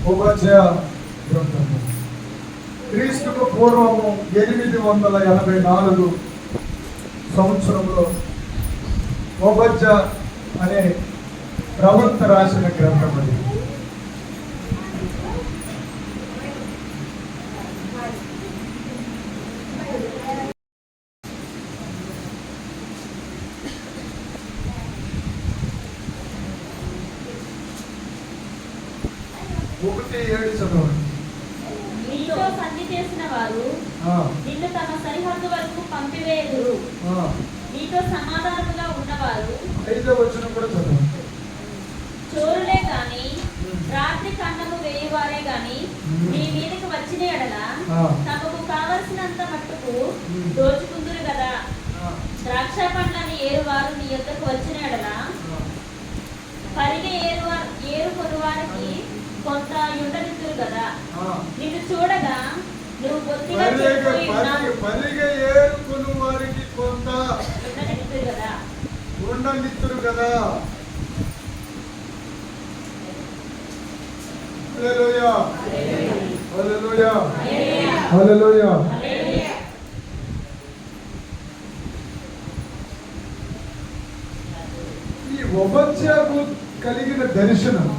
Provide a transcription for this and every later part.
ఉపజయ గ్రంథము క్రీస్తుకు పూర్వము 884 సంవత్సరంలో ఉపజ అనే ప్రవక్త రాసిన గ్రంథం అది. నీతో సంధి చేసిన వారు నిన్ను తమ సరిహద్దు వరకు పంపివేయుదురు. నీతో సమాధానముగా ఉన్నవారు చోరులే గాని రాత్రి కన్నము వేయువారే గాని నీ మీదకి వచ్చిన ఎడల తమకు కావలసినంత మట్టుకు దోచుకుందురు కదా. ద్రాక్ష పండ్లని ఏరువారు నీ యొద్దకు వచ్చిన ఎడల పరిగె ఏరు కొనువారికి కొంత ఉండనిద్దురు కదా. నిన్ను చూడగా నువ్వు బొత్తిగా ఉండనిద్దురు కదా. హల్లెలూయా హల్లెలూయా హల్లెలూయా. ఈ ఉపజ్యాకు కలిగిన దర్శనం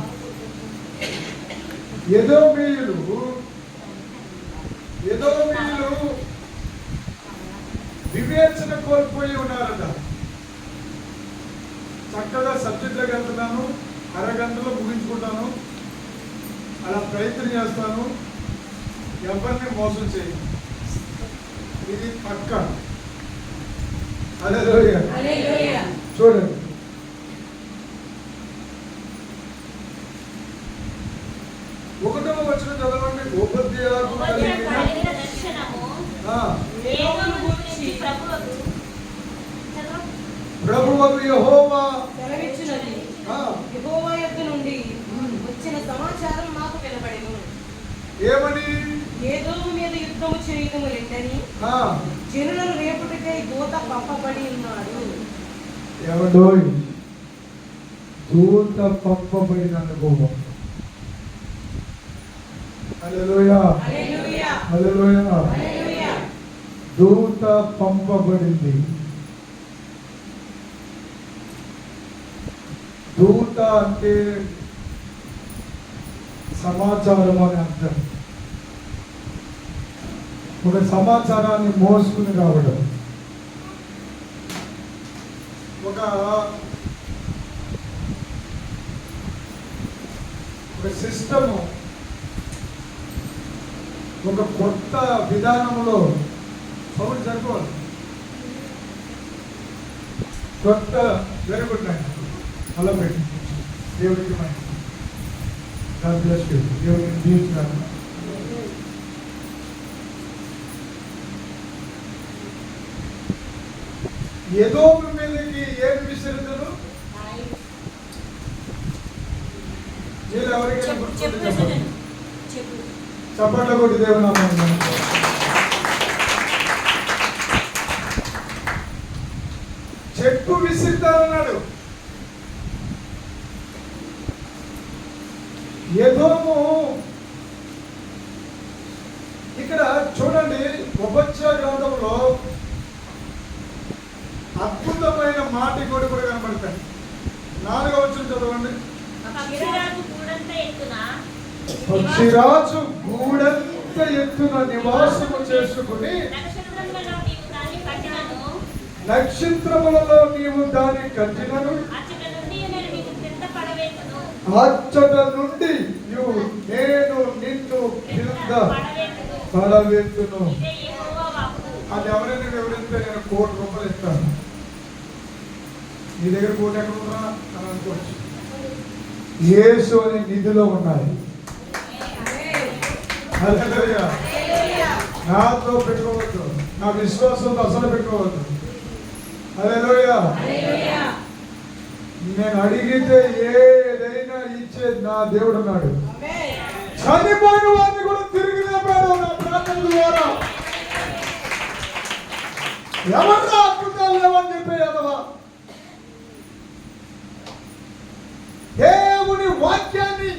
ఎదోమీయులు వివేచన కోల్పోయి ఉన్నారట. చక్కగా సబ్జెక్ట్లోకి వెళ్తున్నాను, అరగంటలో ముగించుకుంటాను, అలా ప్రయత్నం చేస్తాను, ఎవరిని మోసం చేయను, ఇది పక్క. హల్లెలూయా. చూడండి, ఒకటవ వచనం చదవండి. ఉపద్యాకు కలిగిన దర్శనము ప్రభువకు యెహోవా సెలవిచ్చినది. యెహోవా యొద్ద నుండి వచ్చిన సమాచారం మాకు వినబడెను. ఏమని? ఏదోము మీద యుద్ధము చేయటము లేదని జనులను రేపుటకై దూత పంపబడి ఉన్నాడు. ఎవడోయ్ దూత పంపబడిన అనుభవం. హల్లెలూయా హల్లెలూయా. దూత పంపబడింది. దూత అంటే సమాచారం అని అర్థం. ఒక సమాచారాన్ని మోసుకుని రావడం. ఒక సిస్టము, ఒక కొత్త విధానంలో సౌండ్ సరిపోవాలి. కొత్త జరుగుతున్నాయి అలా పెట్టి దేవుడికి దేవుడిని దీవించాలి. ఏదో మీదకి ఏమి విసిరుతారు? మీరు ఎవరికైనా చప్పట్ల కొట్టి దేవునామా. చెప్పు విసిరుతారన్నాడు. ఏదోము ఇక్కడ చూడండి, ఉపజ్య గ్రంథంలో అద్భుతమైన మాట కూడా కనబడతాయి. 4వ వచనం చదవండి. పక్షిరాజు గూడంత ఎత్తున నివాసము చేసుకుని నక్షత్రములలో నీవు దాని కట్టినను అచ్చట నుండి నేను నిన్ను కింద పడవేతును. అది ఎవరైనా వివరిస్తే నేను ₹1,00,000 ఇస్తాను. నీ దగ్గర కోటి ఎక్కడ ఉందా అని అనుకోవచ్చు. యేసు అనే నిధిలో ఉన్నాయి. హల్లెలూయా. నాతో పెట్టుకోవద్దు, నా విశ్వాసంతో అసలు పెట్టుకోవద్దు. హల్లెలూయా. నేను అడిగితే ఏదైనా ఇచ్చేది నా దేవుడు ఉన్నాడు. చనిపోయిన వారిని కూడా తిరిగి లేపాడు నా ప్రార్థన ద్వారా. ఎవరు అద్భుతాలు లేవని చెప్పేదవా? దేవుని వాక్యాన్ని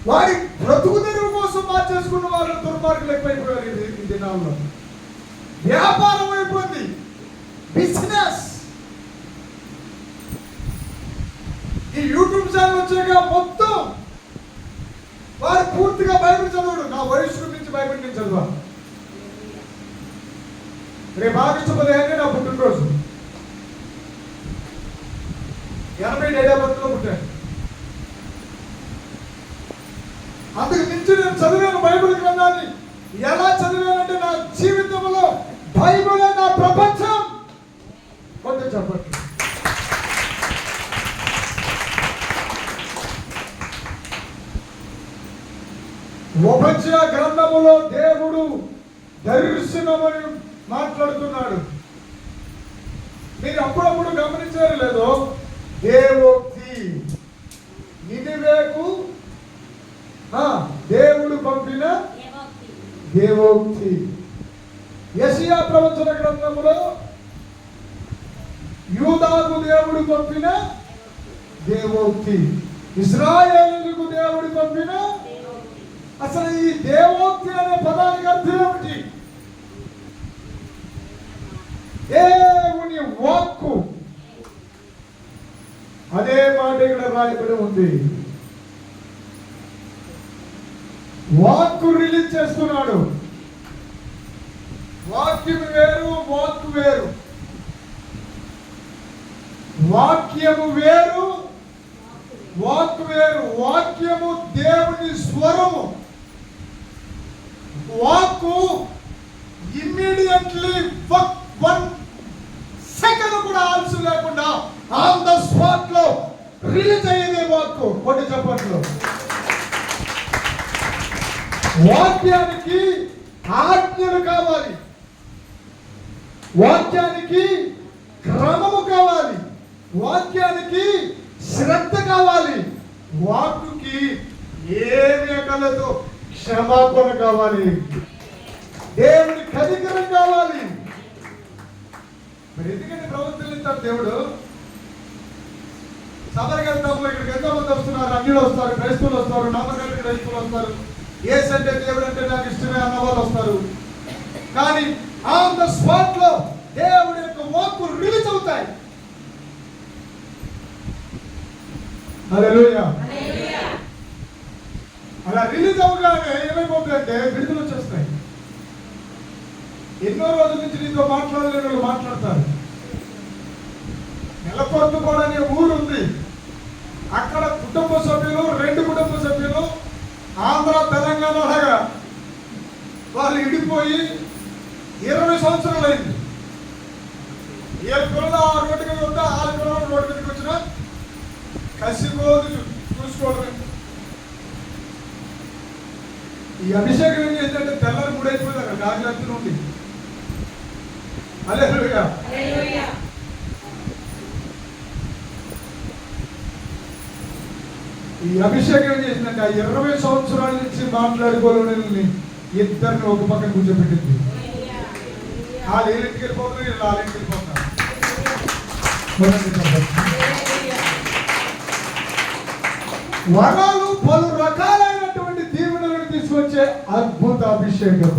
వారి బ్రతుకు తెరువు కోసం మార్చేసుకున్న వాళ్ళు దుర్మార్గులు ఎక్కువైపోయారు ఈ దినాల్లో. వ్యాపారం అయిపోయింది, బిజినెస్. ఈ యూట్యూబ్ ఛానల్ వచ్చాక మొత్తం వారు పూర్తిగా బైబిల్ చదవడు. నా వయసుకు మించి బైబిల్ నేను చదవా. రేపు ఆగస్టు 15 నా పుట్టినరోజు. 80 డేట్ ఆఫ్ బర్త్లో పుట్టాను. అందుకు మించి నేను చదివాను బైబిల్ గ్రంథాన్ని. ఎలా చదివానంటే నా జీవితంలో బైబిల్ నా ప్రపంచం. కొంచెం చెప్పండి. ఉపజ్య గ్రంథములో దేవుడు దర్శనమని మాట్లాడుతున్నాడు. మీరు అప్పుడప్పుడు గమనించారు లేదో, దేవోక్తి. నినివేకు దేవుడు పంపిన దేవోక్తి. యెషయా ప్రవచన గ్రంథములో యూదాకు దేవుడు పంపిన దేవోక్తి, ఇశ్రాయేలుకు దేవుడు పంపిన. అసలు ఈ దేవోక్తి అనే పదానికి అర్థం ఏమిటి? దేవుని వాక్కు. అదే మాట ఇక్కడ రాయబడి ఉంది. వాక్కు రిలీజ్ చేస్తున్నాడు. వాక్యం వేరు, వాక్కు వేరు. వాక్యము వేరు, వాక్కు వేరు. వాక్యము దేవుని స్వరము. వాక్కు ఇమ్మీడియట్లీ 1 సెకండ్ కూడా ఆలస్యం లేకుండా ఆన్ ద స్పాట్ లో రిలీజ్ అయ్యేదే వాక్కు. కొన్ని చెప్పట్లు. వాక్యానికి ఆజ్ఞలు కావాలి, వాక్యానికి క్రమము కావాలి, వాక్యానికి శ్రద్ధ కావాలి, వాక్కుకి ఏమి కలదు క్షమాపణ కావాలి, దేవుని కనికరం కావాలి. మరి ఎందుకంటే ప్రవక్తలు ఇస్తారు దేవుడు. సభకి వెళ్తాము, ఇక్కడికి ఎంతమంది వస్తున్నారు? అన్యులు వస్తారు, క్రైస్తవులు వస్తారు, నమ్మకాలు క్రైస్తవులు వస్తారు, యేసు అంటే దేవుడు అంటే నాకు ఇష్టమే అన్న వాళ్ళు వస్తారు. కానీ ఆన్ ద స్పాట్ లో దేవుడి యొక్క వాక్కు రిలీజ్ అవుతాయి. హల్లెలూయా. అలా రిలీజ్ అవగానే ఏమైపోతుందంటే విడుదల వచ్చేస్తాయి. ఎన్నో రోజుల నుంచి నీతో మాట్లాడలేని వాళ్ళు మాట్లాడతారు. నెలకొట్టుకోవడం అనే ఊరు ఉంది. అక్కడ కుటుంబ సభ్యులు, 2 కుటుంబ సభ్యులు ఆంధ్ర తెలంగాణ లాగా వాళ్ళు ఇడిపోయి 20 సంవత్సరాలు అయింది. ఏ పిల్లలు ఆ రోడ్డు మీద ఉంటే 6 పిల్లలు రోడ్డు మీదకి వచ్చినా కసిపోదు చూసుకోవడమే. ఈ అభిషేకం ఏం చేసిందంటే తెల్లారి 3 అయిపోయింది అక్కడ గాజులత్తి నుండి. హల్లెలూయా. ఈ అభిషేకం ఏం చేసిందంటే 20 సంవత్సరాల నుంచి మాట్లాడుకోలేని ఇద్దరిని ఒక పక్కన కూర్చోబెట్టింది. వాళ్ళు ఏళ్ళకి వెళ్ళిపోతారు, వీళ్ళు వాళ్ళకి వెళ్ళిపోతారు. వరాలు పలు రకాలైనటువంటి దీవెనలను తీసుకొచ్చే అద్భుత అభిషేకం.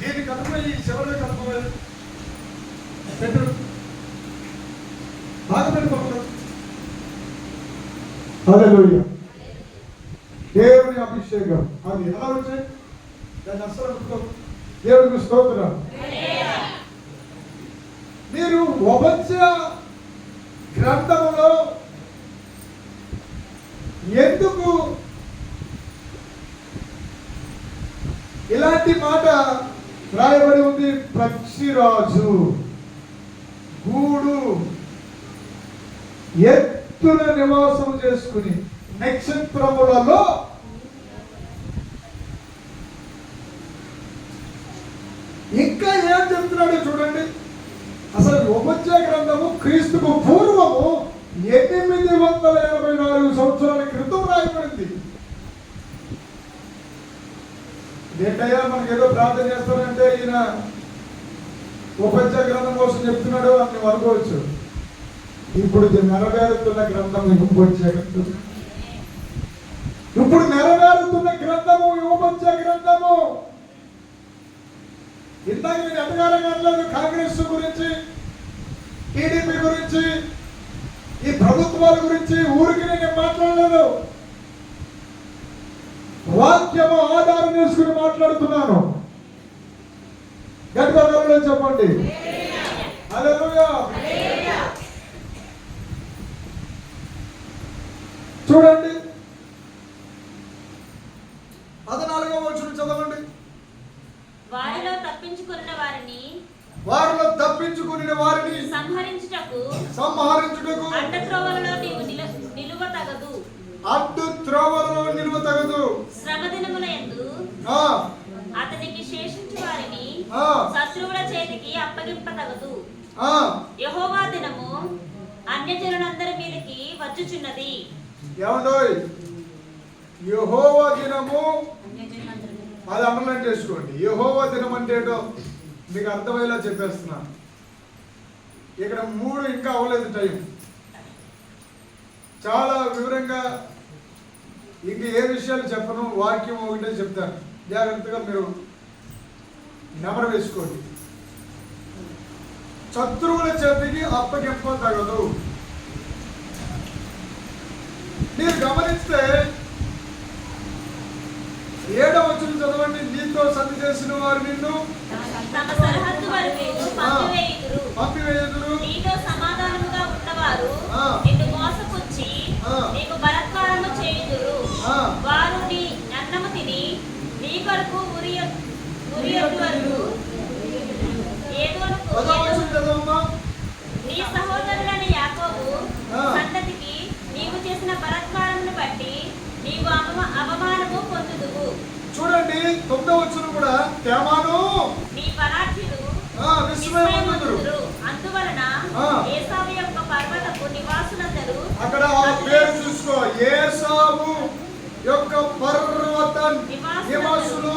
దీని కలుపుయి చివరి కలుపుయి పెట్టు, బాగా పెట్టుకోకూడదు. హల్లెలూయా. దేవుని అభిషేకం అది ఎలా వచ్చాయి? దాన్ని అసలు దేవుడికి స్తోత్రం. మీరు ఉపజ్య గ్రంథములో ఎందుకు ఇలాంటి మాట రాయబడి ఉంది? పక్షిరాజు గూడు ఎత్తున నివాసం చేసుకుని నక్షత్రములలో ఇంకా ఏం చెప్తున్నాడు చూడండి. అసలు ఉపజ్య గ్రంథము క్రీస్తుకు పూర్వము 884 సంవత్సరాల క్రితం రాయబడింది. ఏంటయ్యా మనకి ఏదో ప్రార్థన చేస్తారంటే ఈయన ఉపజ్య గ్రంథం కోసం చెప్తున్నాడు అని అనుకోవచ్చు. ఇప్పుడు ఇది నెరవేరుతున్న గ్రంథము ఇవ్వబోచ్చే గ్రంథము. ఇప్పుడు నెరవేరుతున్న గ్రంథము ఇవ్వబోచ్చే గ్రంథము. ఇందాక నేను ఎంతగానో అనలేదు కాంగ్రెస్ గురించి, టీడీపీ గురించి, ఈ ప్రభుత్వాల గురించి ఊరికి నేను మాట్లాడలేదు. వాక్యము ఆధారం చేసుకుని మాట్లాడుతున్నాను. గట్టిగా చెప్పండి హల్లెలూయా. చూడండి 14వ వచనం చదవండి. వారిలో తప్పించుకున్న వారిని సంహరించుటకు అడ్డత్రోవలలో నీవు నిలువ తగదు. శ్రమ దినముల యందు అతనికి శేషించు వారిని శత్రువుల చేతికి అప్పగింపతగదు. యెహోవా దినము అన్యజనులందరి మీదకి వచ్చుచున్నది. ఏమండోయ్, యెహోవా దినము, అది అండర్లైన్ చేసుకోండి. యెహోవా దినం అంటే ఏంటో మీకు అర్థమయ్యేలా చెప్పేస్తున్నాను. ఇక్కడ 3 ఇంకా అవ్వలేదు టైం. చాలా వివరంగా ఇంక ఏ విషయాలు చెప్పను, వాక్యం ఒకటే చెప్తాను. జాగ్రత్తగా మీరు నెమరు వేసుకోండి. శత్రువుల చేతికి అప్పగింపదగదు. మీరు గమనిస్తే 7వ వచనం చదవండి. నీతో సంధి చేసిన వారు నిన్ను తమ సరిహద్దు వరకు పంపివేయుదురు. నీతో సమాధానముగా ఉన్నవారు నిన్ను మోసపుచ్చి నీకు బలాత్కారము చేయుదురు. వారు నీ అన్నము తిని నీ కొరకు నీ సహోదరులైన యాకోబు సంతతికి నీవు చేసిన బలాత్కారమును బట్టి నీవు అవమానము పొందుదువు. చూడండి 9వ వచనం కూడా తేమాను నీ పరాఠులు విస్మయమందురు. అందువలన ఏసావు యొక్క పర్వతపు నివాసులందరూ, అక్కడ ఆ పేరు చూసుకో, ఏసావు యొక్క పర్వత నివాసులు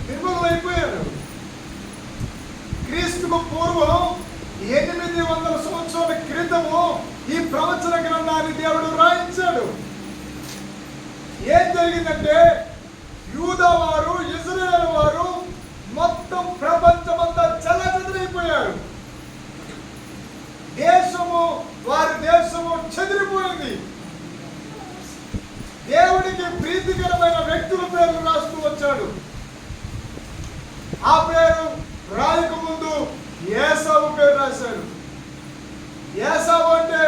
నిర్మూలమైపోయారు. క్రీస్తుకు పూర్వం 800 సంవత్సరాల క్రితము ఈ ప్రవచన గ్రంథాన్ని దేవుడు రాయించాడు. ఏం జరిగిందంటే యూదా వారు, ఇశ్రాయేలు వారు మొత్తం ప్రపంచమంతా చెల్లచెదరైపోయారు. వారి దేశము చెదిరిపోయింది. దేవుడికి ప్రీతికరమైన వ్యక్తుల పేర్లు రాస్తూ వచ్చాడు. ఆ పేరు రాయక ముందు ఏసావు పేరు రాశాడు. ఏసావు అంటే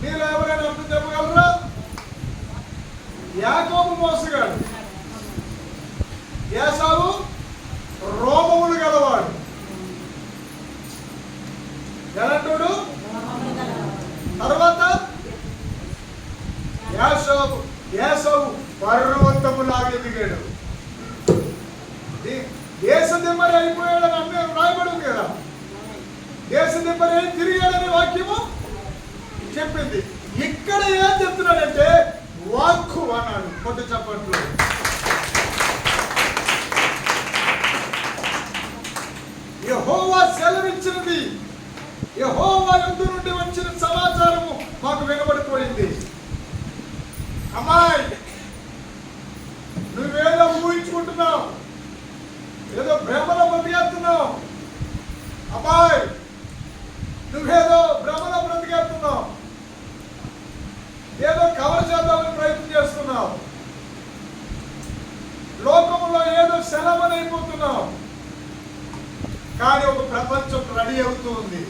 మీరు ఎవరైనా అర్థం చెప్పగలరా? యాకోబు మోసగాడు. ఏసావు రోమములు గలవాడు. ఎలాంటోడు? తర్వాత ఏసావు పర్వతములాగా ఎదిగాడు. దేశ దిమ్మరి అయిపోయాడని అన్నీ రాయబడింది కదా. దేశ దిమ్మరి అయి తిరిగాడని వాక్యము చెప్పింది. ఇక్కడ ఏం చెప్తున్నాడంటే వాక్కు అన్నాడు. కొట్టు చప్పట్లు. యెహోవా సెలవిచ్చినది, యెహోవా యుద్ధ నుండి వచ్చిన సమాచారము మాకు వినబడిపోయింది. అమ్మాయి, నువ్వేదో ఊహించుకుంటున్నావు, ఏదో భ్రమలో బ్రతికేస్తున్నావు. అబ్బాయి, నువ్వేదో భ్రమలో బ్రతికేస్తున్నావు, ఏదో కవర్ చేద్దామని ప్రయత్నం చేస్తున్నావు, లోకంలో ఏదో సెలవుని అయిపోతున్నావు. కానీ ఒక ప్రపంచం రెడీ అవుతుంది.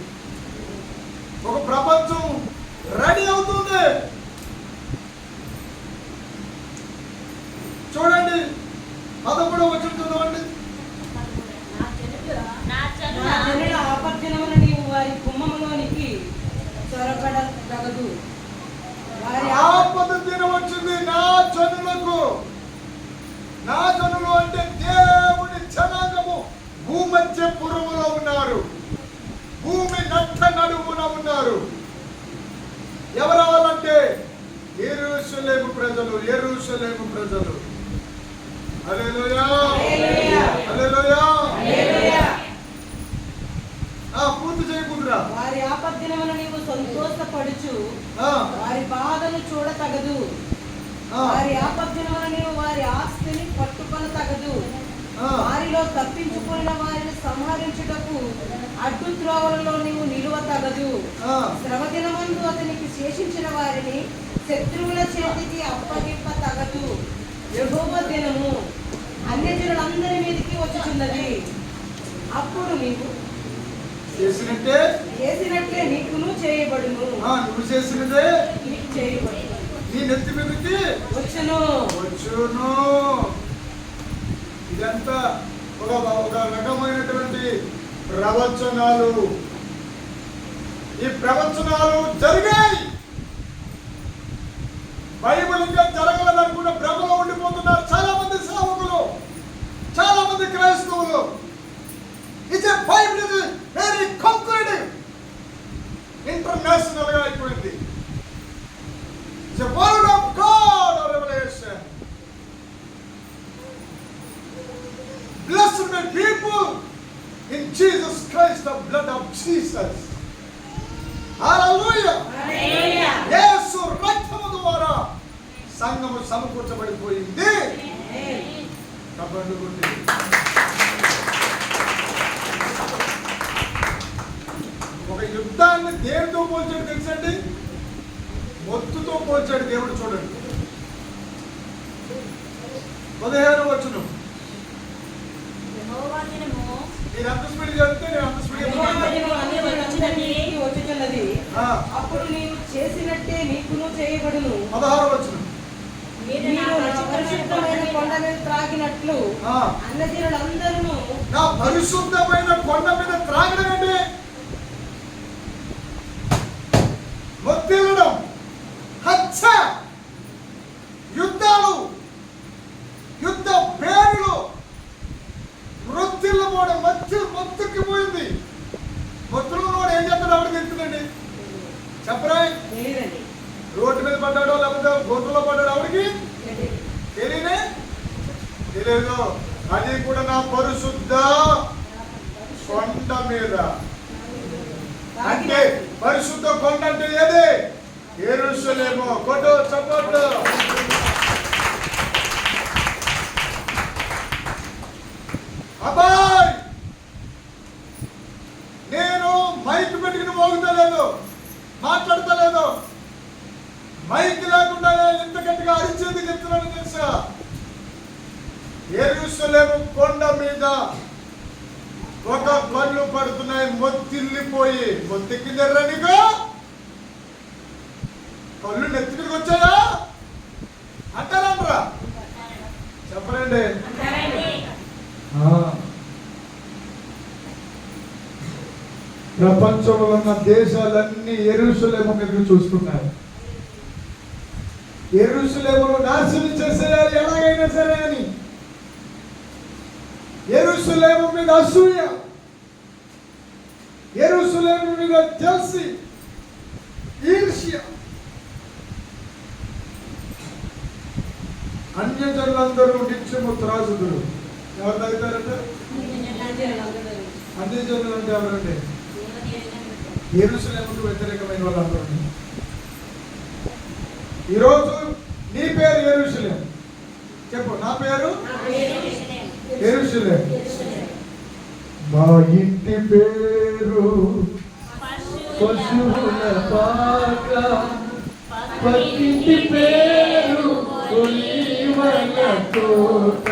ఒక ప్రపంచం రెడీ అవుతుంది. చూడండి 11వ వచనం చదవండి. ఆపర్జనమున నీవు వారి గుమ్మములోనికి చొరబడగదు. ఆపద దినం వచ్చింది నా జనులకు. నా జనులు అంటే దేవుని జనాంగము భూమధ్య పురములో ఉన్నారు. భూమి నట్ట నడుమున ఉన్నారు. ఎవరు వాళ్ళంటే యెరూషలేము ప్రజలు. యెరూషలేము ప్రజలు. హల్లెలూయా, హల్లెలూయా. పూర్తి చేయకుంటురా. వారి ఆపద్దినమున నీవు సంతోషపడుచు ఆ, వారి బాధను చూడతగదు. ఆ, వారి ఆపద్దినమున నీవు వారి ఆస్తిని పట్టుకొనతగదు. ఆ. వారిలో తప్పించుకున్న వారిని సంహరించుటకు అడ్డు త్రోవలలో నీవు నిలువతగదు. ఆ. శ్రమ దినమందు అతనికి శేషించిన వారిని శత్రువుల చేతికి అప్పగింపతగదు. యెహోవా దినము అన్యజనులందరి మీదకి వచ్చుచున్నది. అప్పుడు నీవు చేసినట్లే నీకును చేయబడును. నువ్వు చేసినదే నీకు చేయబడును. నీ నెత్తి మీదకి వచ్చును. ఇదంతా ఒక రకమైనటువంటి ప్రవచనాలు. ఈ ప్రవచనాలు జరిగాయి. బైబిల్ ఇంకా జరగలేదనుకున్న భ్రమలో ఉండిపోతున్నారు చాలా మంది సేవకులు, చాలా మంది క్రైస్తవులు. It's Bible is very conclusive, international గా అయిపోయింది. It's a word of God revolution. Blessed be people in Jesus Christ, the blood of Jesus. Hallelujah. హల్లెలూయా. యేసు రక్తము ద్వారా సంఘము సమకూర్చబడిపోయింది. కబడ్డీ గుండి ఒక యుద్ధాన్ని దేనితో పోల్చాడు తెలుసండి? మొత్తుతో పోల్చాడు దేవుడు. చూడండి 15వ వచనం. యెహోవా దినము నేను అంత స్పీడ్ చదివితే నేను అంత స్పీడ్ యెహోవా దినము అన్యజనులందరి మీదికి వచ్చుచున్నది. అప్పుడు నీవు చేసినట్టే నీకును చేయబడును. 16వ వచనం. మీరు నా పరిశుద్ధమైన కొండ మీద త్రాగినట్లు అన్యజనులందరూ నా పరిశుద్ధమైన కొండ మీద త్రాగడం అంటే మొత్తిల్లడం, హత్య, యుద్ధాలు, యుద్ధ పేరులు, మృత్యులపోవడం. మొత్తుకి పోయింది. మొత్తులో వాడు ఏం చేస్తాడు? ఎవరికి తెలుస్తుందండి? చెప్పరా? తెలియదండి. రోడ్డు మీద పడ్డాడో లేకపోతే గోతుల్లో పడ్డాడు ఎవరికి తెలియదు. అది కూడా నా పరిశుద్ధ కొండ మీద. అంటే పరిశుద్ధ కొండ అంటే ఏది? యెరూషలేము. కొట్టు చప్పట్లు. అబ్బాయ్, నేను మైక్ పెట్టుకుని మోగుతలేదు, మాట్లాడతలేదు. మైక్ లేకుండా ఎంత గట్టిగా అరిచేది చెప్తున్నాను తెలుసా? యెరూషలేము కొండ మీద ఒక కళ్ళు పడుతున్నాయి, మొత్తిల్లిపోయి. మొత్తెక్కిందర్రా నీకు? కళ్ళు నెత్తికి వచ్చాయా అంటారా? చెప్పరండి. ప్రపంచంలో ఉన్న దేశాలన్నీ యెరూషలేము మీద చూస్తున్నాయి. యెరూషలేమును నాశనం చేసేయాలి ఎలాగైనా సరే అని. యెరూషలేము మీద అసూయ, యెరూషలేము మీద జెలసీ, ఈర్ష్య. అన్యజనులందరూ నిత్యము త్రాసుదురు. ఎవరు తాగుతారంటే? అన్యజనులు అంటే ఎవరండి? యెరూషలేముకు వ్యతిరేకమైన వాళ్ళందరూ. ఈరోజు నీ పేరు యెరూషలేము. చెప్పు, నా పేరు యెరూషలేము. మా ఇంటి పేరు పశువుల పాక, పక్కింటి పేరు ఒలీవల తోట,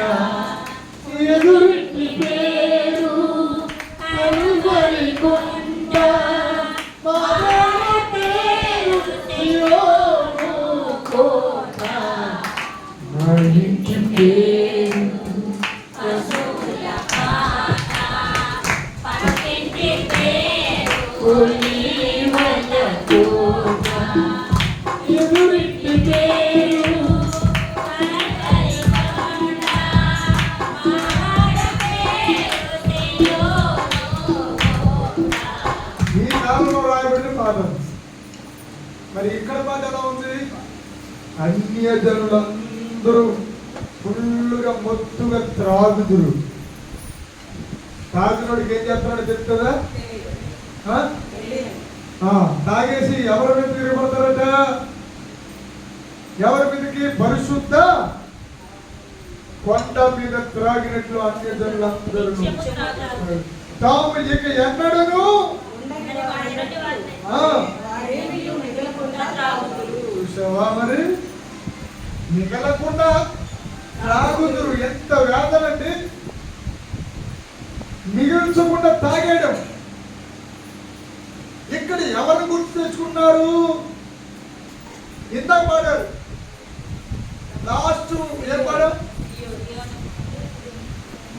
ఎదురింటి పేరు కలువరి కొండ, మా పేరు సియోను కోట. మా ఇంటి పేరు పశువుల పాక, పక్కింటి పేరు ఒలీవల తోట, ఎదురింటి పేరు కలువరి కొండ, మావాడ పేరు సియోను కోట. ఈ కాలంలో రాయబడిన పాట. మరి ఇక్కడ పాట ఎలా ఉంది? అన్యజనులందరూ ఫుల్లుగా మొత్తుగా త్రాగుదురు. తాగునోడికి ఏం చేస్తున్నాడో చెప్తుందా? ఆ? తాగేసి ఎవరి మీద తిరగబడతారట? ఎవరి మీదకి? పరిశుద్ధ కొండ మీద త్రాగినట్లు అన్య జనులందరూ తాము ఇక ఎన్నడను చూసావా మరి మిగలకుండా త్రాగుదురు. ఎంత వేదనండి! మిగిల్చకుండా తాగేయడం. ఇక్కడ ఎవరు గుర్తు తెచ్చుకున్నారు? ఇందాక పాడారు. లాస్ట్ ఏం పాడారు?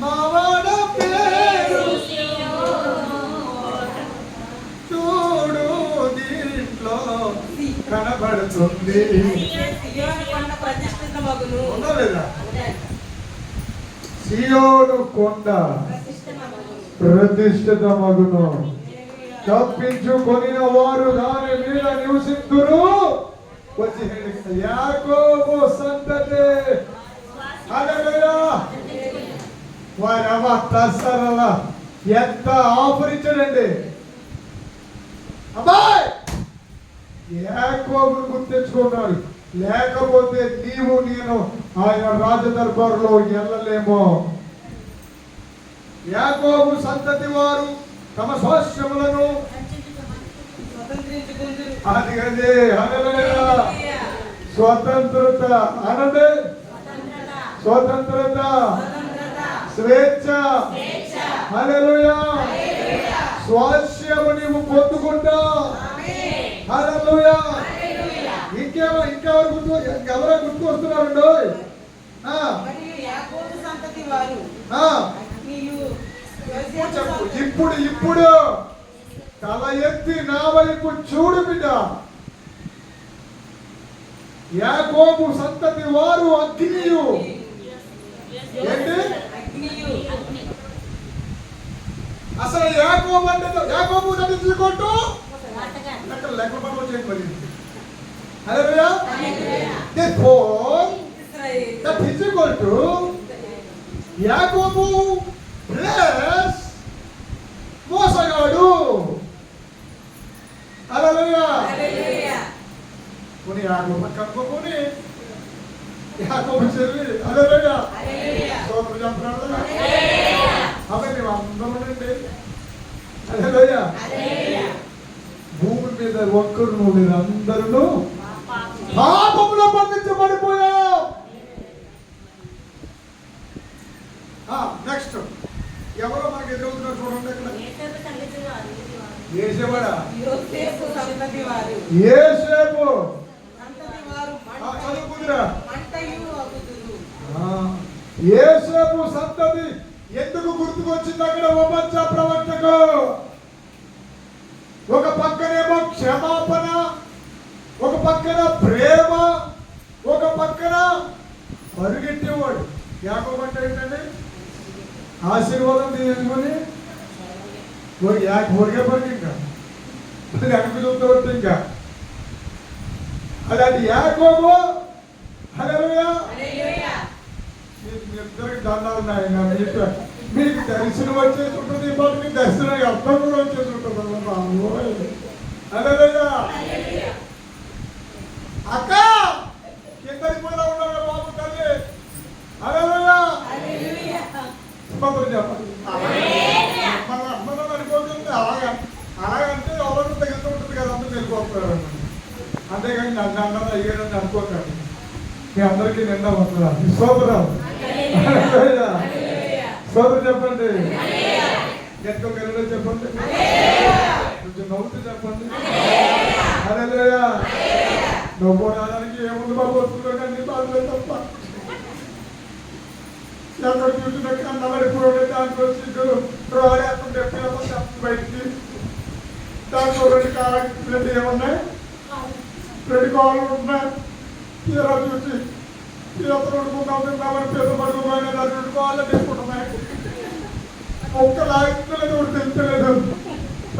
మావాడ పేరు చూడు దీంట్లో కనబడుతుంది. ఉందా లేదా? సియోను కొండ ప్రతిష్ఠితమగును, తప్పించుకొనిన వారు దాని మీద నివసింతురు. వచ్చి యాకోబు సంతతి హల్లెలూయా. వారవ తస్సరల ఎంత ఆఫర్ ఇచ్చాడండి. అబ్బాయ్ యాకోబును గుర్తించుకున్నాడు. లేకపోతే నీవు నేను ఆయన రాజదర్బారులో వెళ్ళలేమో. యాకోబు సంతతి వారు తమ స్వాస్థ్యములను అది అదే హల్లెలూయా. స్వతంత్రత అనండి. స్వతంత్రత, స్వేచ్ఛ, హల్లెలూయా. స్వాస్థ్యము నీవు పొందుకుంటా. హల్లెలూయా. ఇంకెవరు గుర్తు వస్తున్నారండి? ఇప్పుడు తల ఎత్తి నా వైపు చూడు బిడ్డ. యాకోబు సంతతి వారు అగ్నియు. ఏంటి అసలు యాకోబు అంటే? యాకోబు నటించుకుంటూ లెక్క పనులు చేయండి మరి. హల్లెలూయా. Therefore, that is equal to యాకోబు ప్లస్ మోసగాడు. హల్లెలూయా. పోనీ యాకోబు కనుక్కోని యాకోబు చెల్లి. హల్లెలూయా. స్తోత్రం చెప్పండి. అవి మేము అందరం ఉండండి. హల్లెలూయా. భూమి మీద ఒక్కరు మీరు అందరూ పాపంలో బంధించబడిపోయాం. నెక్స్ట్ ఎవరో మనకి ఎదురవుతున్నారు చూడండి. ఇక్కడ ఏసేవాడా? ఏసేపు చదువుకుందిరా. ఏసేపు సంతతి ఎందుకు గుర్తుకొచ్చింది అక్కడ? ఉపంచ ప్రవర్తకు ఒక పక్కనేమో క్షమాపణ, ఒక పక్కన ప్రేమ, ఒక పక్కన పరుగెట్టేవాడు. యాకోబు అంటే ఏంటండి? ఆశీర్వాదం తీసుకొని ఊరికే పరికి ఇంకా అది అనిపిస్తూ ఇంకా అలాంటి యాకోబు. హల్లెలూయా. మీ ఇద్దరికి దండాలు నాయన. మీకు దర్శనం వచ్చేసి ఉంటుంది, మీకు దర్శనం అర్థం కూడా వచ్చేసి ఉంటుంది. హల్లెలూయా. అక్క కిందకి పోయినా ఉన్నాడు బాబు తల్లి. హల్లెలూయా. చెప్పండి. మనం అనుకోతుంది అలాగంటే ఎవరు తగ్గుతూ ఉంటుంది కదా, అందరూ వెళ్ళిపోతారు. అంతేగాని నన్ను అన్నది అయ్యాడని అనుకోకండి. మీ అందరికీ నిండా వస్తున్నారు. స్తోత్రం. స్తోత్రం చెప్పండి. ఎంతో గెలలో చెప్పండి. కొంచెం నవ్వుతూ చెప్పండి. హల్లెలూయా. నవ్వు రావడానికి ఏముంది బాబు? వస్తుందండి బాధలే తప్ప. ఎక్కడ చూసిన కన్నబడిపోయి దాంట్లో రాలేకుంటే పిల్లలు బయటికి దాంట్లో రెండు ఏమున్నాయి? రెండు కాళ్ళు ఉంటున్నాయి. తీరా చూసి అతను ఉడుకుందామని పేద పడుకోపోయినా దాన్ని రెండు కాళ్ళు తీసుకుంటున్నాయి. ఒక్క లాగించలేదు, ఒకటి తెలుస్తలేదు.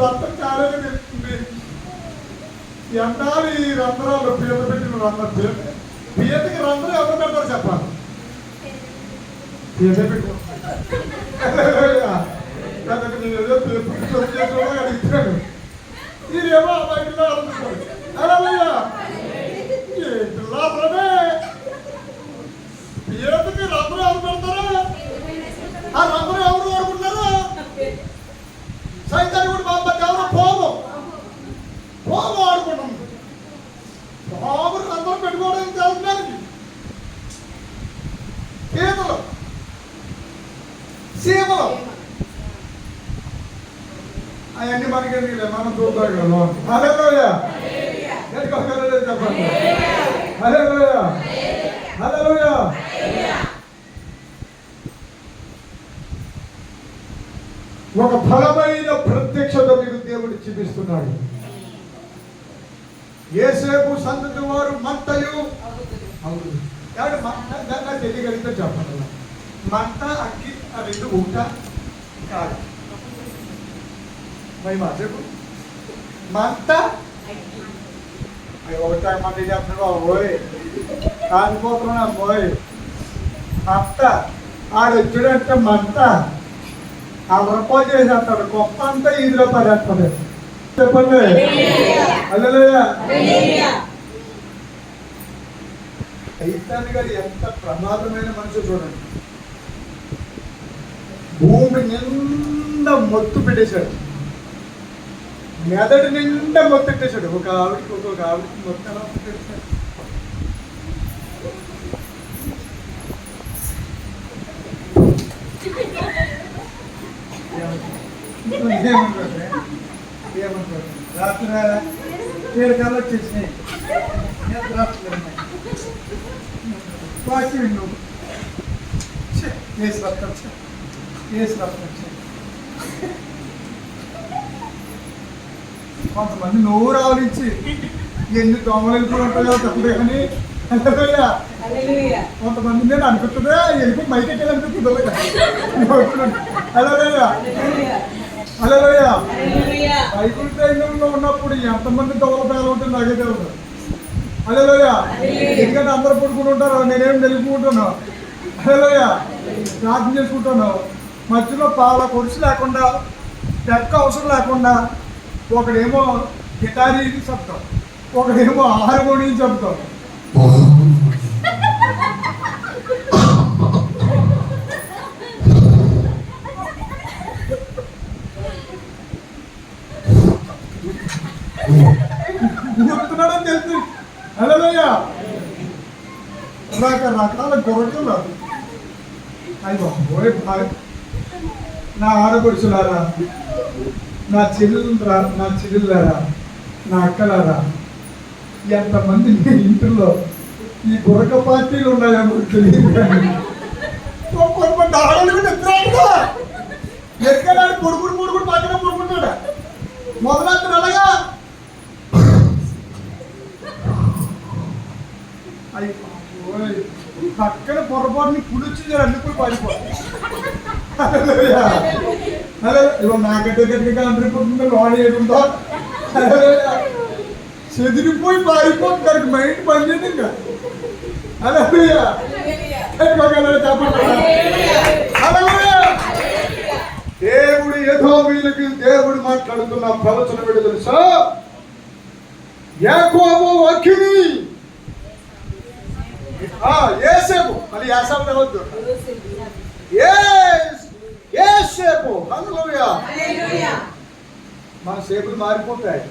రక్తం కాలేదు తెలుస్తుంది. ఎండాలి ఈ రంధ్రాలు పీత పెట్టిన రంధ్రం. పీతకి రంధ్రం ఎవరు పెడతారు చెప్పాలి? పీత పెట్టుకుంటాను. అడుగుతున్నాను ఏమో ఆ బైబిల్లో అనుకుంటారు. హల్లెలూయా. ఏంటి లాభమే? ఏమిటి రంగులు ఎవరు పెడతారు? ఆ రంగులు ఎవరు వాడుకుంటారు? సైతాన్ని కూడా బాబా ఎవరో పోము ఆడుకుంటాం. బాబు రంగులు పెట్టుకోవడం తెలుసు. పీతలు, సీమలు అవన్నీ మనకి మనం చూద్దాం కదా. హల్లెలూయా. చెప్పండి. హల్లెలూయా. హల్లెలూయా. ఒక ఫలమైన ప్రత్యక్షత మీకు దేవుడు చూపిస్తున్నాడు. యేసేపు సంతతి వారు మంటయు తెలియగలిగితే చెప్పండి. మంట అగ్గి ఆ రెండు ఉంటా కాదు. చెప్పు మంట ఒకటా మంట చెప్తున్నాడు. పోయి కాలిపోతున్నా పోయి మంట ఆడు వచ్చాడంటే మంట ఆ రూపాయ చేసేస్తాడు. గొప్ప అంతా ఇదిలో పడేస్తాడు. చెప్పండి. హల్లెలూయా. సైతాన్ గారు ఎంత ప్రమాదమైన మనిషి చూడండి. భూమి నిండా మొత్తు పెట్టేశాడు. మెదడు నిండా మొత్తం పెట్టేశాడు. ఒక ఆవిడికి ఒక్కొక్క ఆవిడికి మొత్తం ఎలా పెట్టేశాడు. ఏమంటారు రాత్రి 7 కళ్ళు వచ్చేసినాయి. వాకి విన్ను కేసు రక్తం కొంతమంది నోరు రావలించి ఎన్ని దోమలు వెళ్ళిపోయి ఉంటాయో తప్పదు కానీ కొంతమంది నేను అనిపిస్తుందా వెళ్ళిపో మైకెళ్ళి అనిపిస్తుంది. హల్లెలూయా. బైబిల్ ట్రైనింగ్లో ఉన్నప్పుడు ఎంతమంది దొంగల పేరు ఉంటుంది నాకే తెలుసు. హల్లెలూయా. ఎందుకంటే అందరూ పడుకుని ఉంటారు, నేనేం తెలుసుకుంటున్నాను. హల్లెలూయా. ప్రార్థన చేసుకుంటాను. మధ్యలో పాల కొడుసు లేకుండా పెక్క అవసరం లేకుండా ఒకడేమో గిటారీ శబ్దం, ఒకడేమో హార్మోనియం శబ్దం. గుర్తున్నాడని తెలుసు. హల్లెలూయా. రకరకాల గొర్రెలు అయ్యో నా ఆడపడుచులారా, నా చెల్లెళ్ళారా, నా అక్కలారా, ఎంతమంది మీ ఇంట్లో ఈ గురక పార్టీలు ఉన్నాయో తెలియదు. కానీ కొంతమంది ఆడలు ఎక్కడ పొడుగుడు పక్కన పడుకుంటాడా మొదలెత్తిన అలాగా పక్కన పొరపాటుని పులిచి అల్లుకుని పారిపోతుంది. ఇవాళ నాకంటే గట్టిగా అందరిపోతుందో లోన్ ఏడుందో చెదిరిపోయి పారిపోతుంది. మైండ్ పనిచేయదు ఇంకా. అలా దేవుడు ఏదో వీళ్ళకి దేవుడు మాట్లాడుతున్న ప్రవచన విడు తెలుసా? యాకోబు అఖిని యేసేపు మళ్ళీ యాసాబు అవద్దు. యేసేపు. హల్లెలూయా. మన సేపులు మారిపోతాయి.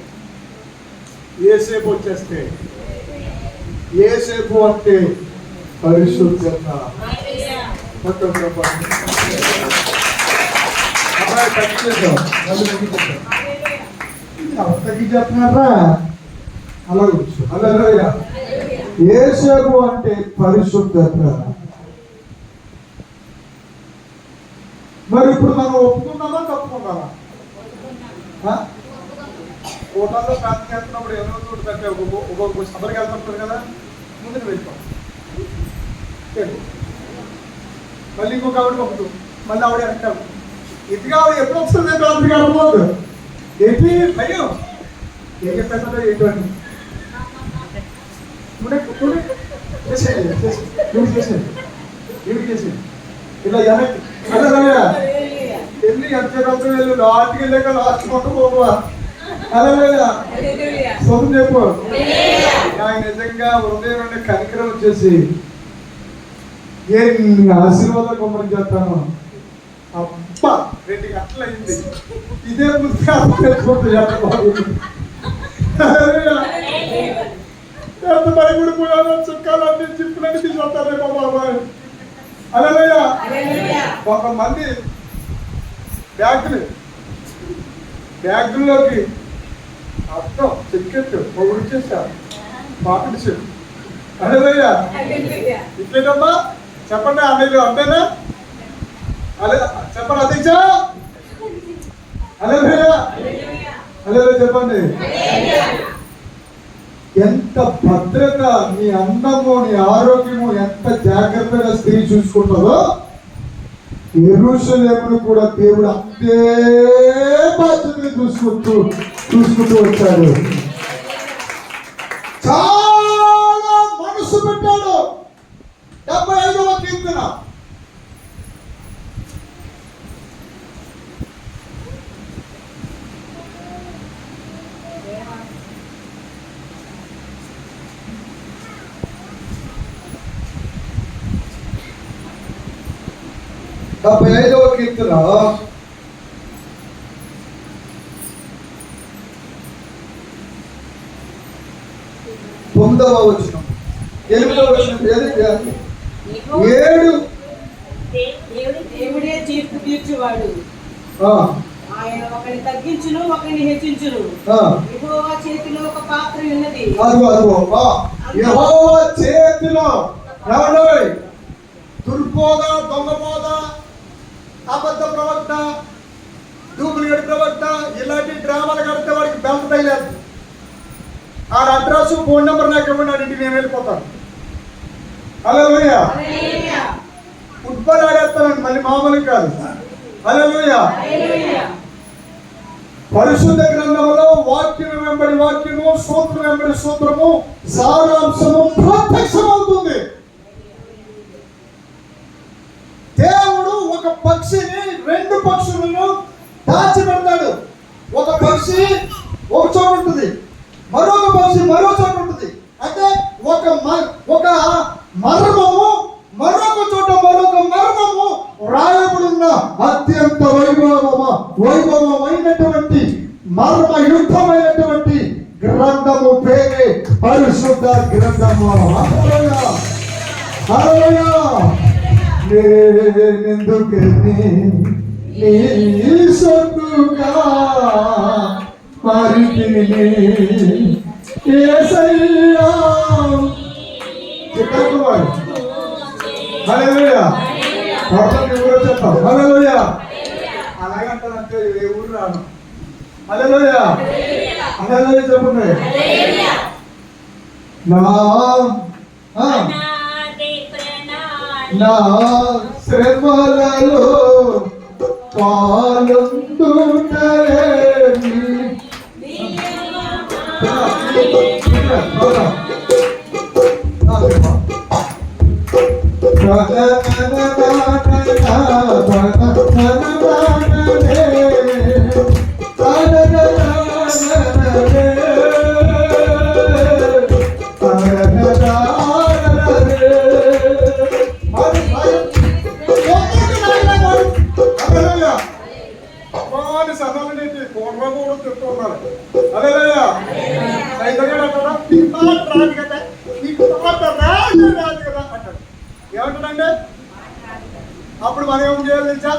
యేసేపు వచ్చేస్తే యేసేపు అంటే పరిశుద్ధత. తగ్గి చెప్తున్నారా? అలా కూర్చో. హల్లెలూయా. యేసేపు అంటే పరిశుద్ధత. మరి ఇప్పుడు మనం ఒప్పుకున్నామా తప్పుకున్నామా? హోటల్లో ప్రాంతం వెళ్తున్నప్పుడు ఎవరో చోటు పెట్టే ఒక్కొక్క సభకి వెళ్తుంటారు కదా, ముందుకు వెళ్ళిపోం. మళ్ళీ ఇంకొక ఆవిడ పంపుతూ మళ్ళీ ఆవిడ వెనకాలి. ఇంతగా ఆవిడ ఎప్పుడు వస్తుంది రాత్రికి అర్థమవుతుంది. ఏంటి భయం ఏం చెప్పేస్తుందో ఏంటండి చేసేది ఇలా వెనక్కి వెళ్ళి ఎంత వెళ్ళు లాస్ట్కి వెళ్ళాక లాస్ట్ మొత్తం పోవా. హల్లెలూయా. హల్లెలూయా. స్తోత్రం చెప్పు. ఆయన నిజంగా హృదయం నుండి కనికరం వచ్చేసి ఎన్ని ఆశీర్వాదాలు కుమ్మరం చేస్తాను. అబ్బా 2 గంటలు అయింది. ఇదే ముందుగా ఎంత భయపడిపోయానో చుక్కాలన్నీ చిప్పులన్నీ తీసుకొస్తారేమో బాబాయ్. హల్లెలూయా. కొంతమంది బ్యాగుల్లోకి అర్థం చెక్కెట్టు పొగుడు చేశారు పాకెట్ చెప్పు. హల్లెలూయా. ఇట్లేదమ్మా చెప్పండి అన్నయ్యలు అంతేనా? అదే చెప్పండి అధ్యక్ష. హల్లెలూయా. హల్లెలూయా చెప్పండి. ఎంత భద్రత, నీ అందము, నీ ఆరోగ్యము ఎంత జాగ్రత్తగా స్త్రీ చూసుకుంటుందో యెరూషలేమును కూడా దేవుడు అంతే బాధ్యతగా చూసుకుంటూ వచ్చాడు. చాలా మనసు పెట్టాడు. 75వ కీర్తన. డెబ్బై 75వ కీర్తన 9వ వచనం 8వ వచనం. 7 దేవుడే తీర్పు తీర్చువాడు. ఆయన ఒకరిని తగ్గించును, ఒకరిని హెచ్చించును. యెహోవా చేతిలో ఒక పాత్ర ఉన్నది. యెహోవా చేతిలో దుర్బోధ, దొంగబోధ, అబద్ధ ప్రవక్త, డూప్లికేట్ ప్రవక్త ఇలాంటి డ్రామాలు కడితే వాడికి బెల్ట్ తగిలేదు. ఆ అడ్రస్ ఫోన్ నెంబర్ నాకు ఇవ్వండి, ఇంటికి నేను వెళ్ళిపోతాను. హల్లెలూయా. ఫుట్బాల్ ఆడేస్తానండి, మళ్ళీ మామూలు కాదు. హల్లెలూయా. పరిశుద్ధ గ్రంథంలో వాక్యం వెంబడి వాక్యము, సూత్రం వెంబడి సూత్రము, సారాంశము ప్రత్యక్షమవుతుంది. దేవుడు ఒక పక్షిని 2 పక్షులను దాచిపెడతాడు. ఒక పక్షి ఒక చోట ఉంటుంది, మరొక పక్షి మరో చోట ఉంటుంది. అంటే ఒక మర్మము మరొక చోట మరొక మర్మము రాయబడిన అత్యంత వైభవమైనటువంటి మర్మయుక్తమైనటువంటి గ్రంథము పేరే పరిశుద్ధ గ్రంథము. హల్లెలూయా. హల్లెలూయా. నేనెందుకని నీ సొత్తుగా మారితిని యేసయ్యా. చిత్తకుమారి. హల్లెలూయా. పర్వతం ఎవరో చెప్తాం. హల్లెలూయా. అలాగంటే ఏ ఊరు రాను. హల్లెలూయా. హల్లెలూయా చెప్పండి. నా శ్రమలలో పాలుందుటలేని ఏమంటాడంటే అప్పుడు మనం ఏం చేయాలి తెలుసా?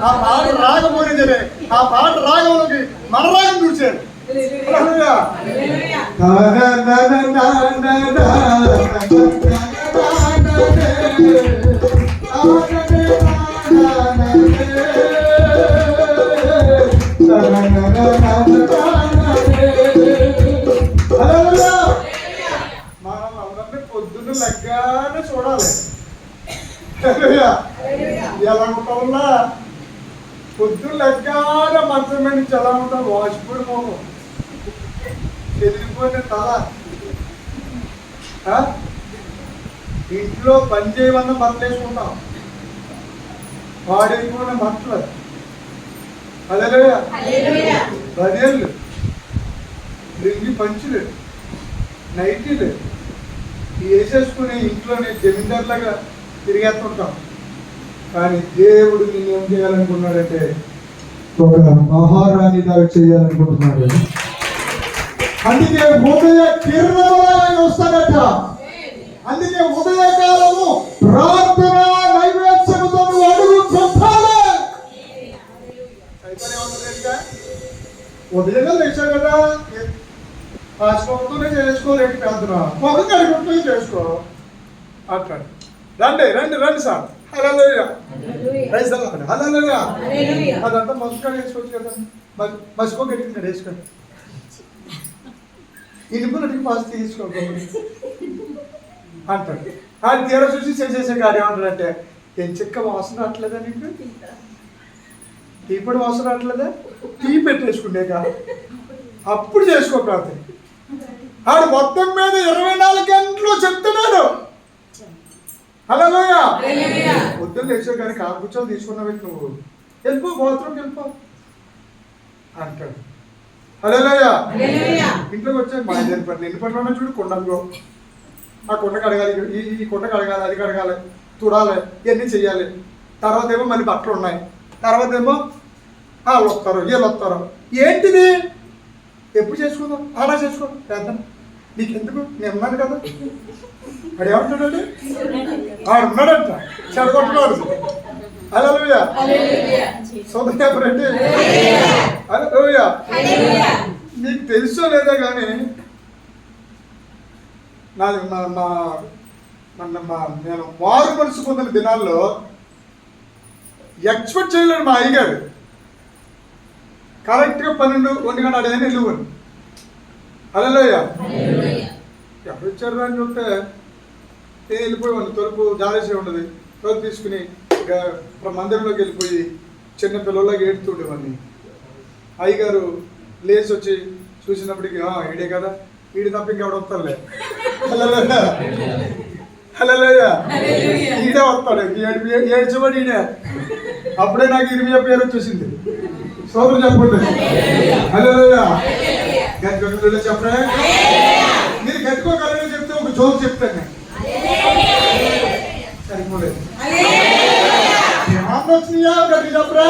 ఆ పాట రాగం పోయింది, ఆ పాట రాగంలోకి మన రాగం చూసాడు. మనం అందరినీ పొద్దున్న లెగ్గానే చూడాలి. ఎలా ఉంటావున్నా పొద్దున్న లెగ్గానే మంచం మీద నుంచి ఎలా ఉంటాం? వాచిపోయి మోహం, చెదిరిపోయిన తల, ఇంట్లో పని చేయమన్నా బట్టలు వేసుకుంటాం, పాడైపోయిన బట్టలు. హల్లెలూయా. 10 ఏళ్ళు పంచులు నైటీలు వేసేసుకుని ఇంట్లోనే జమీందారులాగా తిరిగేస్తుంటాం. కానీ దేవుడు నిన్ను ఏం చేయాలనుకున్నాడంటే ఒక మహారాణి దాకా చేయాలనుకుంటున్నాడు. అందుకే ఉదయ కిరణాలు వస్తాడట. అందుకే ఉదయకాలము ప్రార్థన నైవేద్యముతో అడుగు పెట్టాలి. ఉదయంగా లేచావు కదా, పాసుకోవడంతోనే చేసుకోలేక ప్రార్థన, మొహం కడుగుతుంటే చేసుకో అంటాడు. రండి రండి రండి sir. Hallelujah. Praise the Lord. Hallelujah. అదంతా మసుకొని వేసుకోవచ్చు కదా, మసుకో గట్టిగా వేసుకోండి. ఇనుకున్నట్టుగా పాస్ తీసుకోకూడదు అంటాడు. ఆయన తీర చూసి చేసేసే కార్యం ఏమంటాడంటే, ఏం చెక్క వాసన రావట్లేదా నీకు? తీపడి వాసన రావట్లేదా? టీ పెట్టేసుకుంటేక అప్పుడు చేసుకో ప్రార్థన. ఆడు మొత్తం మీద 24 గంటలు చెప్తున్నాడు. హల్లెలూయా. పొద్దున్న లేచే కానీ కూర్చొని తీసుకున్నావు నువ్వు, వెళ్ళిపో బాత్రూమ్కి వెళ్ళిపో అంటాడు. హల్లెలూయా. ఇంట్లోకి వచ్చాను మా ఇద్దరు పని ఎన్ని పనులు ఉన్నా చూడు. కొండలో ఆ కొండ కడగాలి, ఈ కొండ కడగాలి, అది కడగాలి, తుడాలి, ఇవన్నీ చెయ్యాలి. తర్వాత ఏమో మళ్ళీ బట్టలు ఉన్నాయి. తర్వాత ఏమో వాళ్ళు వస్తారు, వీళ్ళు వస్తారు. ఏంటిది ఎప్పుడు చేసుకుందాం, అలా చేసుకో పెద్ద నీకెందుకు, నేను ఉన్నాను కదా. వాడు ఏమంటాడండి, వాడు ఉన్నాడంట చెడగొట్టుకోడు. హల్లెలూయా. సోదరుడు హల్లెలూయా. నీకు తెలుసో లేదా కానీ నాది నేను మారు మనసు పొందిన దినాల్లో ఎక్స్పెక్ట్ చేయలేడు మా అయ్యగారు. కరెక్ట్గా 12-1 గంట అడిగిన వెళ్ళిపోను. హల్లెలూయా. ఎప్పుడు ఇచ్చారు అని చూస్తే నేను వెళ్ళిపోయాను. తలుపు జారేసే ఉండదు. తలుపు తీసుకుని మందిరంలోకి వెళ్ళిపోయి చిన్న పిల్లలకి ఏడుతుండేవాడిని. అయ్యగారు లేచి వచ్చి చూసినప్పటికీ ఈడే కదా, ఈడు తప్ప ఇంకెవడ వస్తారులే. హల్లెలూయా. హల్లెలూయా. ఈడే వస్తాడు, ఏడ్చబడి ఈడే. అప్పుడే నాకు ఇర్మియా పేరు వచ్చేసింది. సోదరు చెప్పండి. హల్లెలూయా. గట్టిగా చెప్పండి. మీరు గట్టుకోగలని చెప్తే ఒక జోక్ చెప్తాను. సరిపోలేదు. గట్టి చెప్పరా.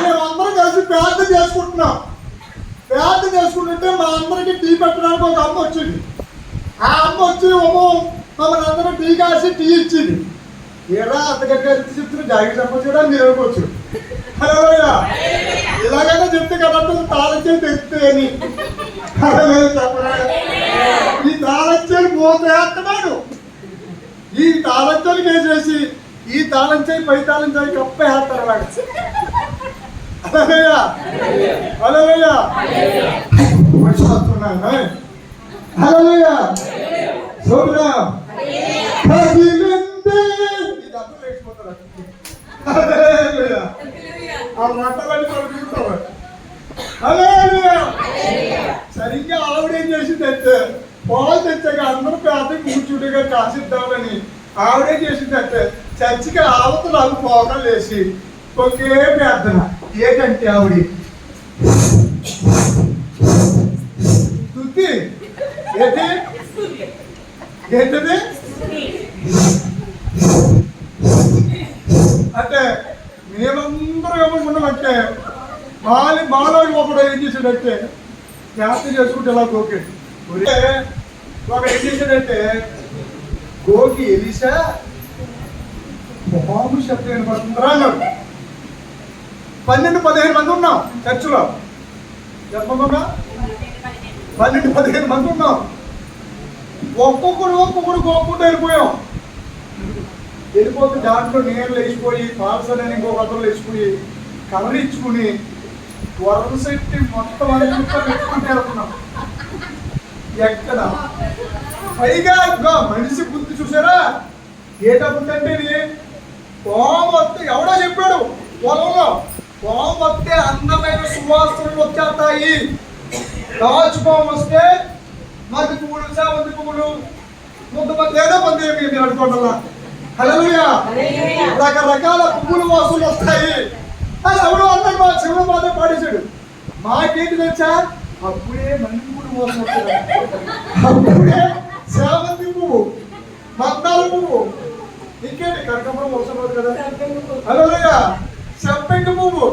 మేమందరం కలిసి ప్రార్థన చేసుకుంటున్నాం. ప్రార్థన చేసుకుంటుంటే మా అందరికి టీ పెట్టడానికి ఒక అమ్మ వచ్చింది. ఆ అమ్మ వచ్చి మమ్మల్ని అందరూ టీ కాసి టీ ఇచ్చింది. ఏడా అంత గట్టిగా చెప్తున్నా, జాగ్రత్త చెప్పొచ్చుడా మీరు అనుకోవచ్చు. హల్లెలూయా. ఇలాగైనా చెప్తే కదా తాళంచే తెస్తే అని. చెప్పరా. ఈ తాళంచేలు పోతేస్తున్నాడు. ఈ తాళంచేలు వేసేసి ఈ తాళంచేయి పై తాళంచేయి కప్పేస్తారు వాడు. హల్లెలూయా. హల్లెలూయా. హల్లెలూయా. సోదరా సరిగ్గా ఆవిడేం చేసిందంటే పాలు తెచ్చాక అందరూ పేద కూర్చుండగా కాసిద్దామని ఆవిడేం చేసిందంటే చర్చికి ఆవతలు అవి పోకలు వేసి ఒకే ప్రార్థన. ఏంటంటే ఆవిడ తుత్తి ఏంటి ఏంటది అంటే మేమందరూ ఏమనుకున్నామంటే మాలో ఒకడు ఏం చేసాడంటే జాగ్రత్త చేసుకుంటే ఇలా గోకి ఒక ఏం చేశాడంటే గోకి ఎలిసా బాబు శబ్దం వినపడుతుందిరా అన్నాడు. 12-15 మంది ఉన్నాం చర్చిలో. చెప్పకుండా 12-15 మంది ఉన్నాం. ఒక్కొక్కడు గోక్కుంటూ వెళ్ళిపోయాం. వెళ్ళిపోతే దాంట్లో నీళ్ళు వేసిపోయి పాల్సని ఇంకొక అతను వేసిపోయి కవర్ ఇచ్చుకుని వరసెట్టి మొత్తం అంతా పెట్టుకుంటే వెళ్తున్నాం. ఎక్కడ పైగా మనిషి బుద్ధి చూసారా ఏటప్పుడంటే పాము వస్తే ఎవడో చెప్పాడు పొలంలో పాము వస్తే అందమైన సువాసనలు వచ్చేస్తాయి. దాచుపాము వస్తే మధ్య పువ్వులు చామంతి పువ్వులు ముద్దమంది ఏదో మంది మీరు అనుకోవడం. హల్లెలూయా. రకరకాల పువ్వుల వాసనలు వస్తాయి. అది ఎవడో అన్నాడు. మా శివ బాధ పాడేశాడు. మాకేంటి తెలుసా అప్పుడే మల్లెపూలు మోసం వస్తుంది. అప్పుడే సేవంతి పువ్వు, మందార పువ్వు, ఇంకేంటి కనకాంబరం మోసం అవుతుంది కదా. హల్లెలూయా. సంపెంగ పువ్వు,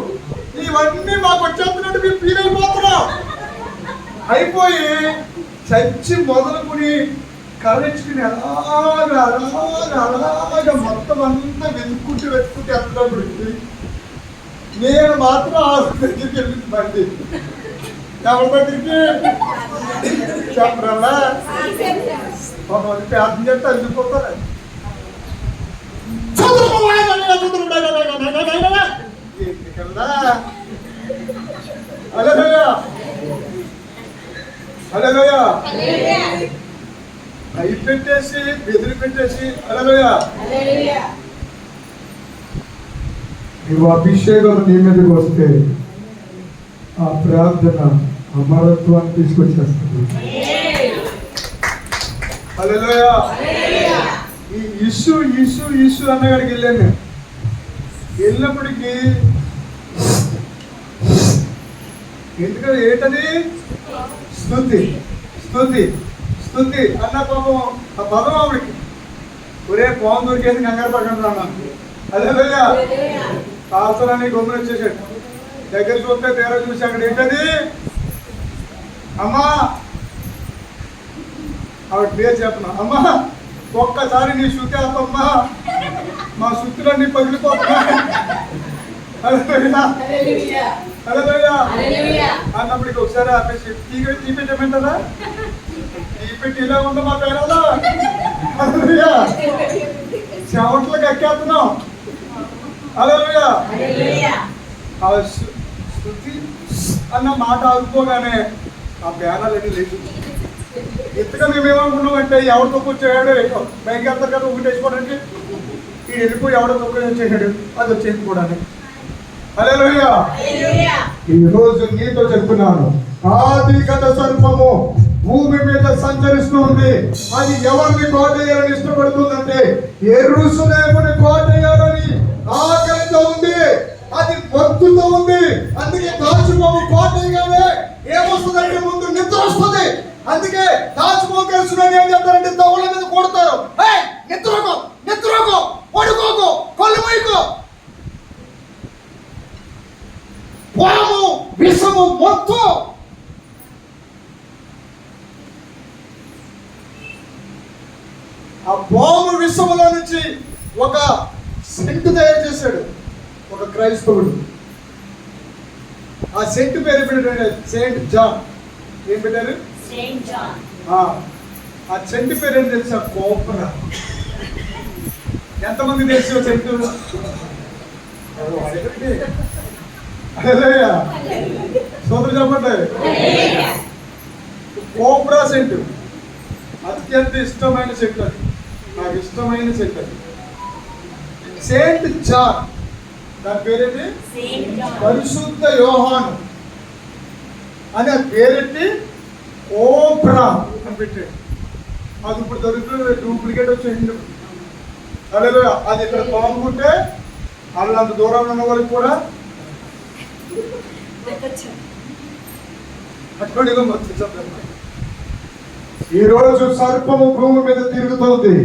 ఇవన్నీ మాకు వచ్చేస్తున్నట్టు మేము ఫీల్ అయిపోతున్నాం. అయిపోయి చచ్చి మొదలుకుని కలెచ్చుకుని అలాగా మొత్తం అంతా వెతుక్కుంటూ వెతుక్కుంటూ నేను మాత్రం ఆ దగ్గరికి వెళ్ళింది బండి. ఎవరి దగ్గరికి చెప్పరల్లా కొంతమంది ప్రార్థన చేస్తే వెళ్ళిపోతారు. అయి పెట్టేసి బెదిరి పెట్టేసి హల్లెలూయా. నువ్వు అభిషేకం నీ మీదకి వస్తే ఆ ప్రార్థన అమరత్వాన్ని తీసుకొచ్చేస్తుంది. హల్లెలూయా. ఈ ఇష్యూ ఇష్యూ ఇష్యూ అన్నగాడికి వెళ్ళాను. వెళ్ళినప్పటికీ ఎందుకంటే ఏంటది స్తుతి స్తుతి స్తుతి అన్న పాపం ఆ పదం ఆవిడికి ఒరే పోన్ దొరికేది కంగారు పడకుండా అన్నాను. హల్లెలూయా. పాల్సరాన్ని గొంతులు వచ్చేసాడు. దగ్గర చూస్తే పేరు చూసి అక్కడ ఏంటది అమ్మా ఆవిడ పేరు చెప్పను. అమ్మా ఒక్కసారి నీ శృతి ఆపమ్మా, మా శృతులన్నీ పగిలిపోతున్నా. అన్నప్పటికి ఒకసారి ఆపేసి తీపెట్టమంటారా, తీపెట్టి ఇలా ఉందా మా పేరలా చెవట్లకు ఎక్కేస్తున్నాం. హల్లెలూయా. శృతి అన్న మాట ఆగిపోగానే ఆ బ్యానర్లన్నీ లేదు. ఇంతగా మేమేమనుకున్నాం అంటే ఎవరితో కూర్చోయాడు బయటకి వెళ్తారు కదా ఒకటి వేసుకోవడానికి, ఈ వెళ్ళిపోయి ఎవడో తొక్క వచ్చేసాడు అది వచ్చేది కూడా. హల్లెలూయా. ఈ రోజు నీతో చెప్తున్నాను, ఆది గత సర్పము భూమి మీద సంచరిస్తుంది. అది ఎవరిని కోటేయాలని ఇష్టపడుతుందంటే యెరూషలేముని కోటేయాలని ఆకలితో ఉంది, అది భక్తుతో ఉంది. అందుకే దాచుకోము కోటేయగానే ఏమొస్తుందంటే ముందు నిద్ర వస్తుంది. అందుకే దాచుకోకలుసుకుని ఏం చెప్తారంటే దవల మీద కొడతారు. నిద్రకో నిద్రకో పడుకోకో కొల్లుమైకో. పాము విషము మొత్తం ఆ పాము విషములో నుంచి ఒక సెంటు తయారు చేశాడు ఒక క్రైస్తవుడు. ఆ సెంటు పేరు పెట్టాడు సెయింట్ జాన్. ఏం పెట్టారు? ఆ సెంటు పేరు ఏం తెలుసా? కోబ్రా. ఎంతమంది తెలుసు సెంటు? సోదరు చెప్పండి. కోబ్రా సెంటు అత్యంత ఇష్టమైన సెంటు. అది నాకు ఇష్టమైన సెంటు. అది సెయింట్ జాన్. దాని పేరేంటి? పరిశుద్ధ యోహాను అని ఆ పేరెట్టి కోబ్రా అని పెట్టాడు. అది ఇప్పుడు దొరుకుతుంది, డూప్లికేట్ వచ్చేసింది. హల్లెలూయా. అది ఇక్కడ పాముకుంటే వాళ్ళంత దూరంలో ఉన్న వాళ్ళకి కూడా ఈరోజు సర్పము భూమి మీద తిరుగుతుంది.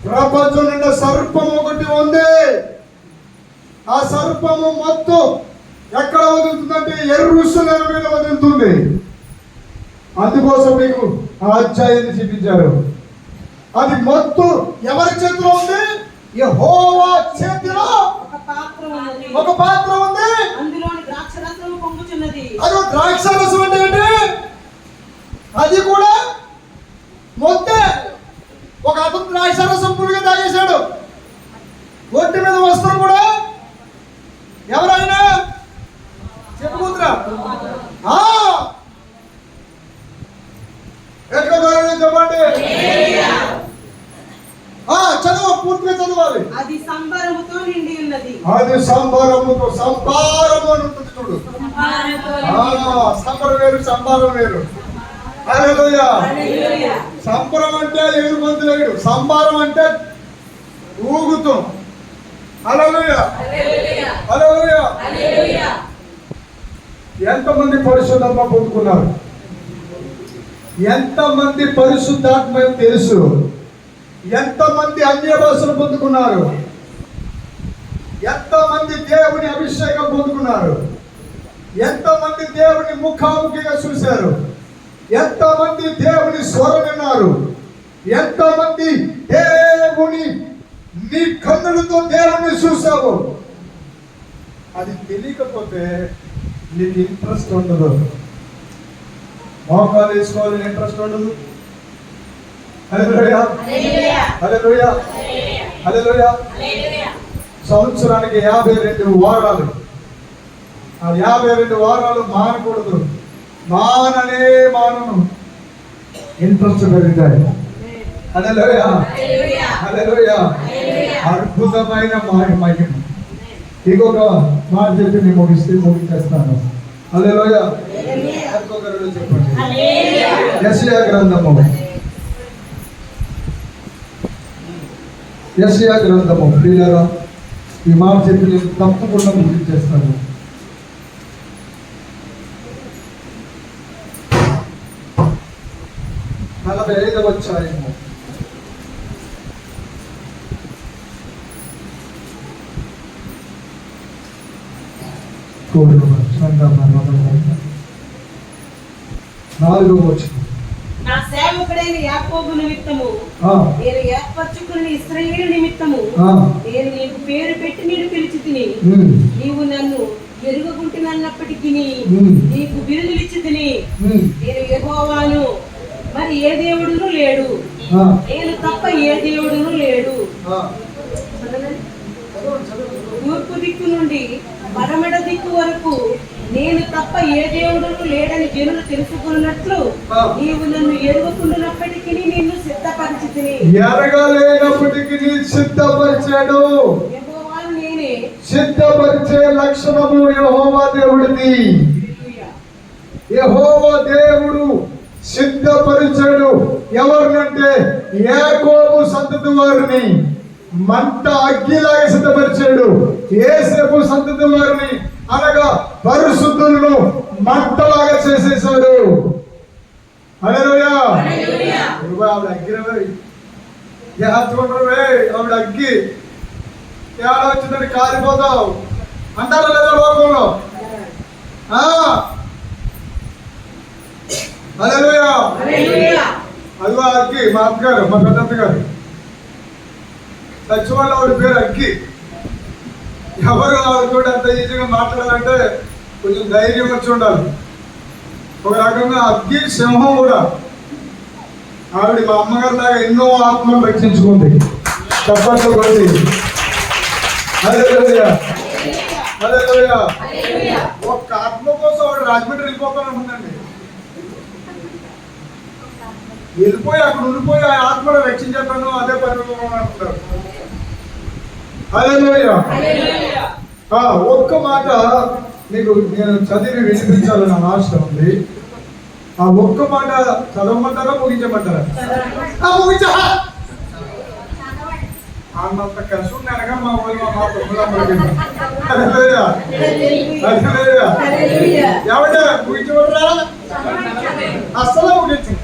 ప్రపంచం నిండా సర్పము ఒకటి ఉంది. ఆ సర్పము మొత్తం ఎక్కడ వదులుతుందంటే యెరూషలేము మీద వదులుతుంది. అందుకోసం మీకు ఆ అధ్యాయాన్ని చూపించారు. అది మొత్తం ఎవరి చేతిలో ఉంది? యెహోవా చేతిలో ఒక పాత్ర ఉంది. అందులోని ద్రాక్షరసము పొంగుచున్నది. అది ద్రాక్షరసం అంటే ఏంటి? అది కూడా మొత్తం ఒక అతను ద్రాక్షరసం పులిగా తాగేశాడు. ఒంటి మీద వస్త్రం కూడా ఎవరైనా చెప్పుకుంటురా చెప్పండి. చదువు పూర్తిగా చదవాలి. అది సంబరముతో నిండి ఉన్నది. అది సంబరముతో, సంబారము అని ఉంటుంది చూడు. సంబరం వేరు సంబారం వేరు. హల్లెలూయా. సంబరం అంటే ఏడు మంది లేడు, సంబారం అంటే ఊగుతాం. హల్లెలూయా. హల్లెలూయా. ఎంతమంది పరిశుద్ధాత్మ పొందుకున్నారు? ఎంతమంది పరిశుద్ధాత్మ తెలుసు? ఎంతమంది అన్య భాషలు పొందుకున్నారు? ఎంతమంది దేవుని అభిషేకం పొందుకున్నారు? ఎంతమంది దేవుని ముఖాముఖిగా చూశారు? ఎంతమంది దేవుని స్వరం విన్నారు? ఎంతమంది దేవుని నీ కన్నులతో దేవుని చూసావు? అది తెలియకపోతే నీకు ఇంట్రెస్ట్ ఉండదు. మోకాలు వేసుకోవాలని ఇంట్రెస్ట్ ఉండదు. హల్లెలూయా, హల్లెలూయా, హల్లెలూయా. సంవత్సరానికి 52 వారాలు. ఆ 52 వారాలు మానకూడదు. మానను ఇంట్రెస్ట్ పెరుగుతాయి. హల్లెలూయా, హల్లెలూయా. అద్భుతమైన మహిమ. ఇంకొక మాట చెప్పి నేను ముగిస్తాను. హల్లెలూయా. ఇంకొకరు చెప్పండి. యెషయా గ్రంథము, యెషయా గ్రంథము. ప్రియులారా, ఈ మాట చెప్పి నేను తప్పకుండా ముగించేస్తాను. 45వ అధ్యాయము. నా సేవకుడైన యాకోబు నిమిత్తము నేను ఏర్పరచుకున్న ఇశ్రాయేలు నిమిత్తము నేను నీకు పేరు పెట్టి నేను పిలిచి తిని, నీవు నన్ను ఎరుగకుంటున్నప్పటికీ నీకు బిరుదులిచ్చి తిని. నేను యెహోవాను, మరి ఏ దేవుడును లేడు, నేను తప్ప ఏ దేవుడును లేడు. తూర్పు దిక్కు నుండి పడమట దిక్కు వరకు నేను తప్ప ఏ దేవుడును లేడని జనులు తెలుసుకున్నట్లు నీవు నన్ను ఎరుగకుండానప్పటికీ నిన్ను సిద్ధపరిచితిని. ఎరగలేనప్పటికీ సిద్ధపరిచాడు. యెహోవాను నేనే. సిద్ధపరిచే లక్షణము యెహోవా దేవుడిది. యెహోవా దేవుడు సిద్ధపరిచాడు. ఎవరినంటే యాకోబు సంతతి వారిని మంట అగ్గిలాగా సిద్ధపరిచాడు. యేసేపు సంతతి వారిని అనగా పరిశుద్ధులను మంటలాగా చేసేసాడు. హల్లెలూయా. ఆవిడ అగ్గిరవే ఆవిడ అగ్గి ఏడ వచ్చిందని కాలిపోతావు అంటారా లేదా లోకంలో? హల్లెలూయా. అదిగో అగ్గి. మా అత్తగారు, మా పెద్దత్త గారు సచివాళ్ళ ఆవిడ పేరు అగ్గి. ఎవరు ఆవిడతో అంత ఈజీగా మాట్లాడాలంటే కొంచెం ధైర్యం వచ్చి ఉండాలి. ఒక రకంగా అగ్గి సింహం కూడా. ఆవిడ మా అమ్మగారి లాగా ఎన్నో ఆత్మలు రక్షించుకుంది. చెప్పండి కొద్ది. హల్లెలూయా, హల్లెలూయా. ఒక్క ఆత్మ కోసం ఆవిడ రాజమండ్రి వెళ్ళిపోతాను ఉందండి. వెళ్ళిపోయి అక్కడ ఉండిపోయి ఆ ఆత్మను రక్షించేస్తాను, అదే పరిమితం అంటున్నారు. హల్లెలూయా. ఒక్క మాట మీకు నేను చదివి వినిపించాలని నా ఆశ ఉంది. ఆ ఒక్క మాట చదవమంటారా ముగించమంటారా? ముగించా అన్నంత కలిసి ఉన్నారుగా మా ఊళ్ళో మా తమ్ముళ్ళందరికీ. హల్లెలూయా, హల్లెలూయా. ఏమంటే ముగించబడరా? అస్సలు ముగించు.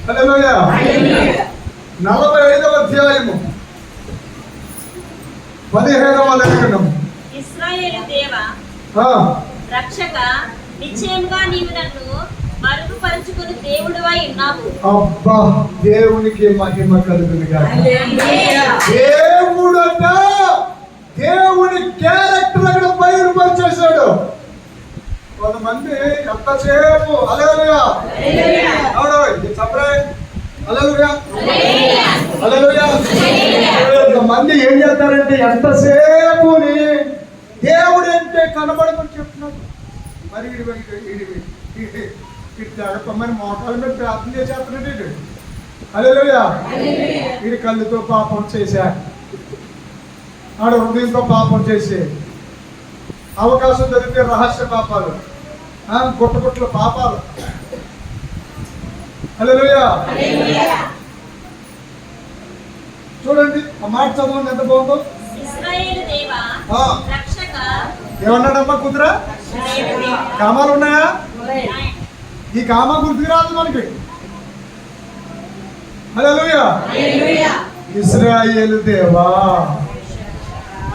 హల్లెలూయా. 45వ అధ్యాయము 17వ లేఖనం. ఇశ్రాయేలు దేవా, రక్షక, నిశ్చయముగా నీవు నన్ను మరుగుపరుచుకుని దేవుడివై ఉన్నావు. అబ్బా, దేవునికి మహిమ కలుగును గాక. దేవుడట దేవుని క్యారెక్టర్ అక్కడ బయలుపరిచేశాడు. కొంతమంది ఎంతసేపు హల్లెలూయా అవును చెప్పరే హల్లెలూయా హల్లెలూయా. కొంతమంది ఏం చేస్తారంటే ఎంతసేపు దేవుడు అంటే కనబడమని చెప్తున్నాడు. మరి మరి మోకాల మీద ప్రార్థన చేసేస్తున్నాడు. హల్లెలూయా. వీడి కళ్ళుతో పాపం చేశా, ఆడ హృదయంతో పాపం చేసే అవకాశం దొరికితే రహస్య పాపాలు, గుట్టగుట్ల పాపాలు. హల్లెలూయా. చూడండి ఆ మాట చదవండి ఎంత బాగుందో. ఇశ్రాయేలు దేవా, రక్షక. ఏమన్నాడమ్మా కుదురా? కామాలు ఉన్నాయా? ఈ కామా గుర్తుకు రాదు మనకి. హల్లెలూయా. ఇశ్రాయేలు దేవా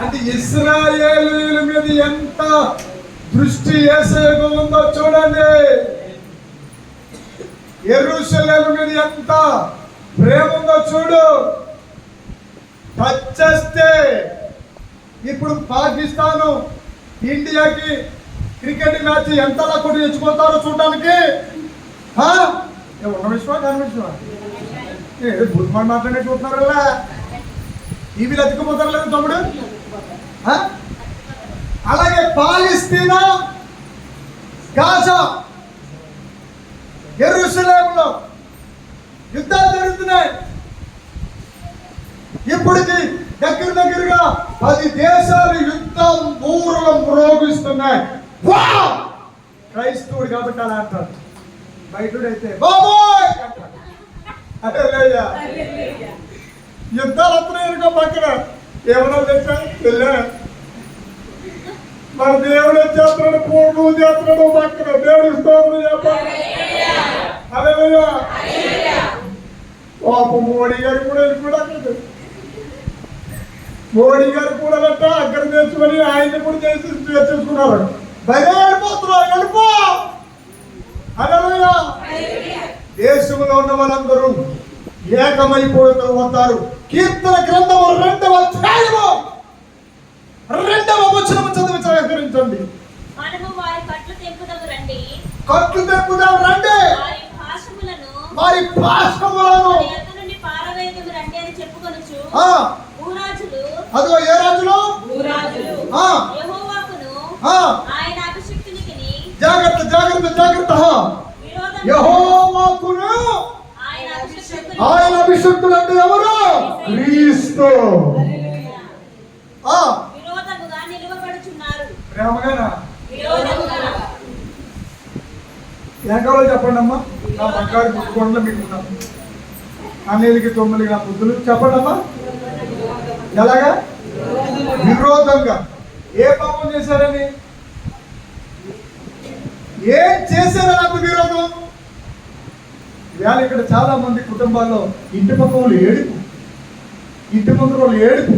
అంటే ఇశ్రాయేలీయుల మీద ఎంత దృష్టి యేసయ్యకు ఉందో చూడండి. యెరూషలేము మీద ఎంత ప్రేమ ఉందో చూడు. టచ్ చేస్తే ఇప్పుడు పాకిస్తాన్ ఇండియాకి క్రికెట్ మ్యాచ్ ఎంతలా కొట్టి తెచ్చుకుంటారో చూడటానికి. ఉన్న విషయమా దాని విషయమా? బుద్ధిమాన్ మాట్లాడే చూస్తున్నారా? టీవీలు ఎత్తుకుపోతారు లేదు తమ్ముడు. అలాగే పాలస్తీనా, గాజా, యెరూషలేములో యుద్ధాలు జరుగుతున్నాయి. ఇప్పటికి దగ్గరగా 10 దేశాలు యుద్ధం ఊరలో మ్రోగిస్తున్నాయి. క్రైస్తవుడు కాబట్టి అలా అంటారు. బయటైతే బాబోయ్ అంటారు. అదే లేదా యుద్ధాలు వస్తున్నాయి పక్కన ఏమన్నా తెచ్చా వెళ్ళా మన దేవుడు చేస్తున్నాడు, పూర్ణు చేస్తున్నాడు పక్కన దేవుడు స్తోత్రం చెప్పాలి. అదే లేదా పాప మోడీ గారు కూడా వెళ్ళిపోయాడు. మోడీ గారు కూడా అక్కడ తెచ్చుకొని ఆయన కూడా చేసుకున్నారు. భలే వెళ్ళిపోతున్నారు. వెళ్ళిపో. హల్లెలూయా. దేశంలో ఉన్న వాళ్ళందరూ ఏకమైపోతూ ఉంటారు. కీర్తన గ్రంథము 2వ అధ్యాయము 2వ వచనము చదివి సహకరించండి. మనము వారి కట్లు తెంపుదాము రండి. కట్లు తెంపుదాము రండి. వారి పాశములను ఎద్దు నుండి పారవేయదుము రండి అని చెప్పుకొనుచు భూరాజులు, అదో ఏ రాజులు? భూరాజులు యెహోవాకును ఆయన అభిషిక్తునికి జాగ్రత్త యెహోవాకును ఆయన అభిషిక్తుడు అంటే ఎవరు? క్రీస్తు. విరోధముగా నిలువబడుచున్నారు. ప్రేమగానా ఏం కావాలో చెప్పండి అమ్మా. నా బంగారు గుర్తుకొండలో మీకున్నాను. అన్నిటికి 9 నా బుద్ధులు చెప్పండి అమ్మా. ఎలాగా? విరోధంగా. ఏ పాపం చేశారని? ఏం చేశారని అంత విరోధం? ఇవాళ ఇక్కడ చాలా మంది కుటుంబాల్లో ఇంటి పక్క వాళ్ళు ఏడుపు, ఇంటి ముందు వాళ్ళు ఏడుపు,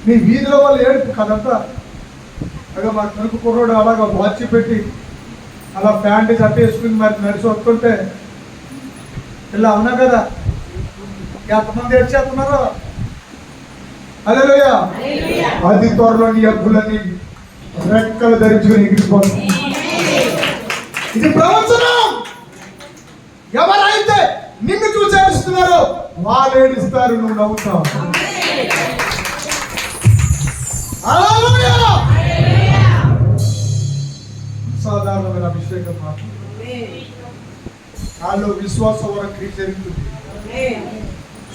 మీ వీధిలో వాళ్ళు ఏడుపు కదంతా. అలాగే మా కనుక కుర్రోడు అలాగా వాచి పెట్టి అలా ప్యాంట్ చట్ట వేసుకుని మరి నడిచి వస్తుంటే ఇలా ఉన్నా కదా, ఎంతమంది ఏడ్చేస్తున్నారో. హల్లెలూయా. అతి త్వరలోని అబ్బులని రెక్కలు ధరించుకుని ఎగిరిపోతుంది. ఇది ప్రవచనం. ఎవరైతే నిన్ను చూసి ఏడుస్తున్నారో వాళ్ళు ఏడుస్తారు, నువ్వు నవ్వుతావు. హల్లెలూయా. సాధారణమైన అభిషేకం మాత్రం వాళ్ళు విశ్వాస వరం క్రియ జరుగుతుంది,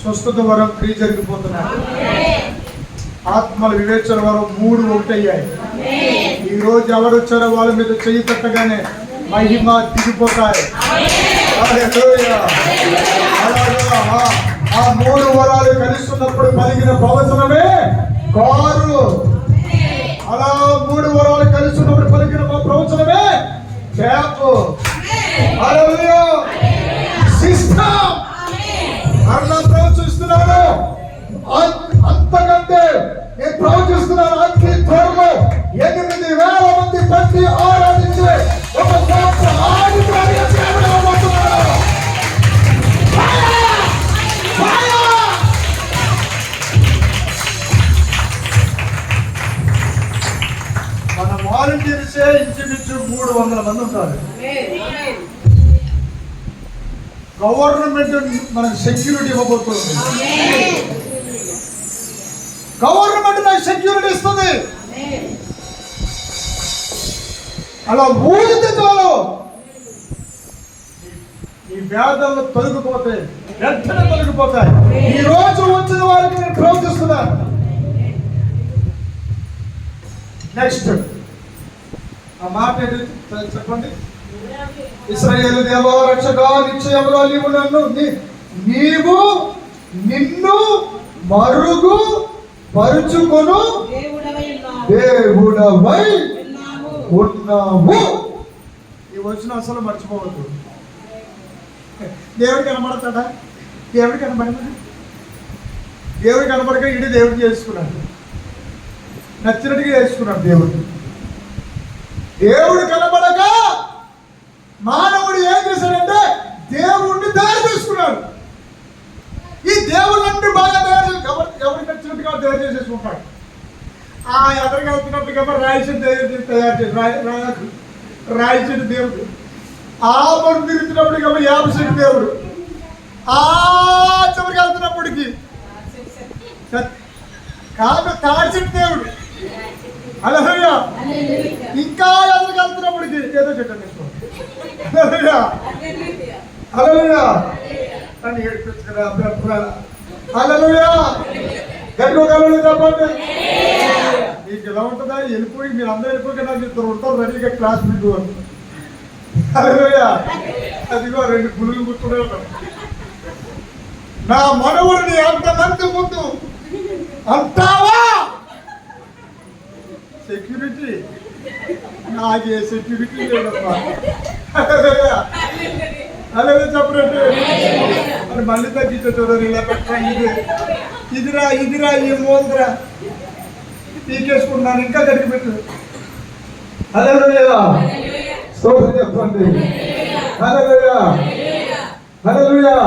స్వస్థత వరం క్రియ జరిగిపోతున్నారు, ఆత్మల వివేచన వరం 3 ఒకటయ్యాయి. ఈ రోజు ఎవరు వచ్చారో వాళ్ళ మీద చెయ్యి పెట్టగానే మహిమ దిగిపోతాయి. ఆ 3 వరాలు కలుస్తున్నప్పుడు కలిగిన ప్రవచనమే కారు. అలా 3 వరాలు కలుస్తున్నప్పుడు పలికిన ప్రవచనమే క్యాప్. హల్లెలూయా. సిస్టమ్ అలా ప్రవచిస్తున్నాను. అంతకంటే నేను ప్రవచిస్తున్నాను. అతి త్వరలో 8,000 మంది పట్టి ఆరాధించే ఒక గొప్ప ఆడిటోరియం చేయబడబోతున్నారు. మన వాలంటీర్సే ఇంచుమించు 300 మంది ఉంటారు. గవర్నమెంట్ మనకు సెక్యూరిటీ ఇవ్వబోతుంది. గవర్నమెంట్ నాకు సెక్యూరిటీ ఇస్తుంది. అలా ఊరితే చాలు ఈ వ్యాధులు తొలగిపోతాయి, వెంటనే తొలగిపోతాయి. ఈ రోజు వచ్చిన వారికి నేను ప్రవచిస్తున్నాను. నెక్స్ట్ ఆ మాట చెప్పండి. ఇశ్రాయేలు దేవా రక్షకా నిశ్చయముగా నీవు నిన్ను మరుగు పరుచుకొను దేవుడవై ఉన్నావు. ఈ వచ్చిన అసలు మర్చిపోవద్దు. దేవుడు కనబడతాడా? దేవుడు కనబడదా? దేవుడు కనబడక ఇటు దేవుడు చేసుకున్నాడు, నచ్చినట్టుగా చేసుకున్నాడు. దేవుడు కనబడక మానవుడు ఏం చేశాడంటే దేవుడిని తయారు చేసుకున్నాడు. ఈ దేవుళ్ళంటే బాగా తయారు చేసి ఎవరికి నచ్చినట్టుగా తయారు చేసేసుకుంటాడు. ఆ ఎదరికి వెళ్తున్నట్టుగా రాయిచెట్టు తయారు చేసి రాయిచెట్టు దేవుడు, ఆ పరుగు తిరుగుతున్నప్పుడు యాపచెట్టు దేవుడు, ఆ చివరికి వెళ్తున్నప్పటికీ కాదు తాడిచెట్టు దేవుడు. హల్లెలూయా. ఇంకా ఎదరికి వెళ్తున్నప్పటికీ ఏదో చెట్టు హల్లెలూయా హల్లెలూయా అని ఏడిపించు కదా అభ్యర్థులారా. హల్లెలూయా. గట్టిగా చెప్పండి. మీకు ఎలా ఉంటుందా? వెళ్ళిపోయి మీరు అందరూ వెళ్ళిపోయి కదా ఇద్దరు ఉంటారు రెడీగా క్లాస్ మీకు. హల్లెలూయా. అదిగో 2 పులులు కూర్చునే ఉంటారు. నా మనవుడిని అంతమంది ముందు అంటావా? సెక్యూరిటీ నాకే సెక్యూరిటీ లేదమ్మా. అలాగే చెప్పండి. మరి మళ్ళీ తగ్గించే చూడండి. ఇలా పెట్టరా, ఇదిరా ఈ మోంద్రా తీకేసుకున్నాను, ఇంకా గడికి పెట్టు. హల్లెలూయా. స్తోత్రం చెప్పండి. హల్లెలూయా హల్లెలూయా.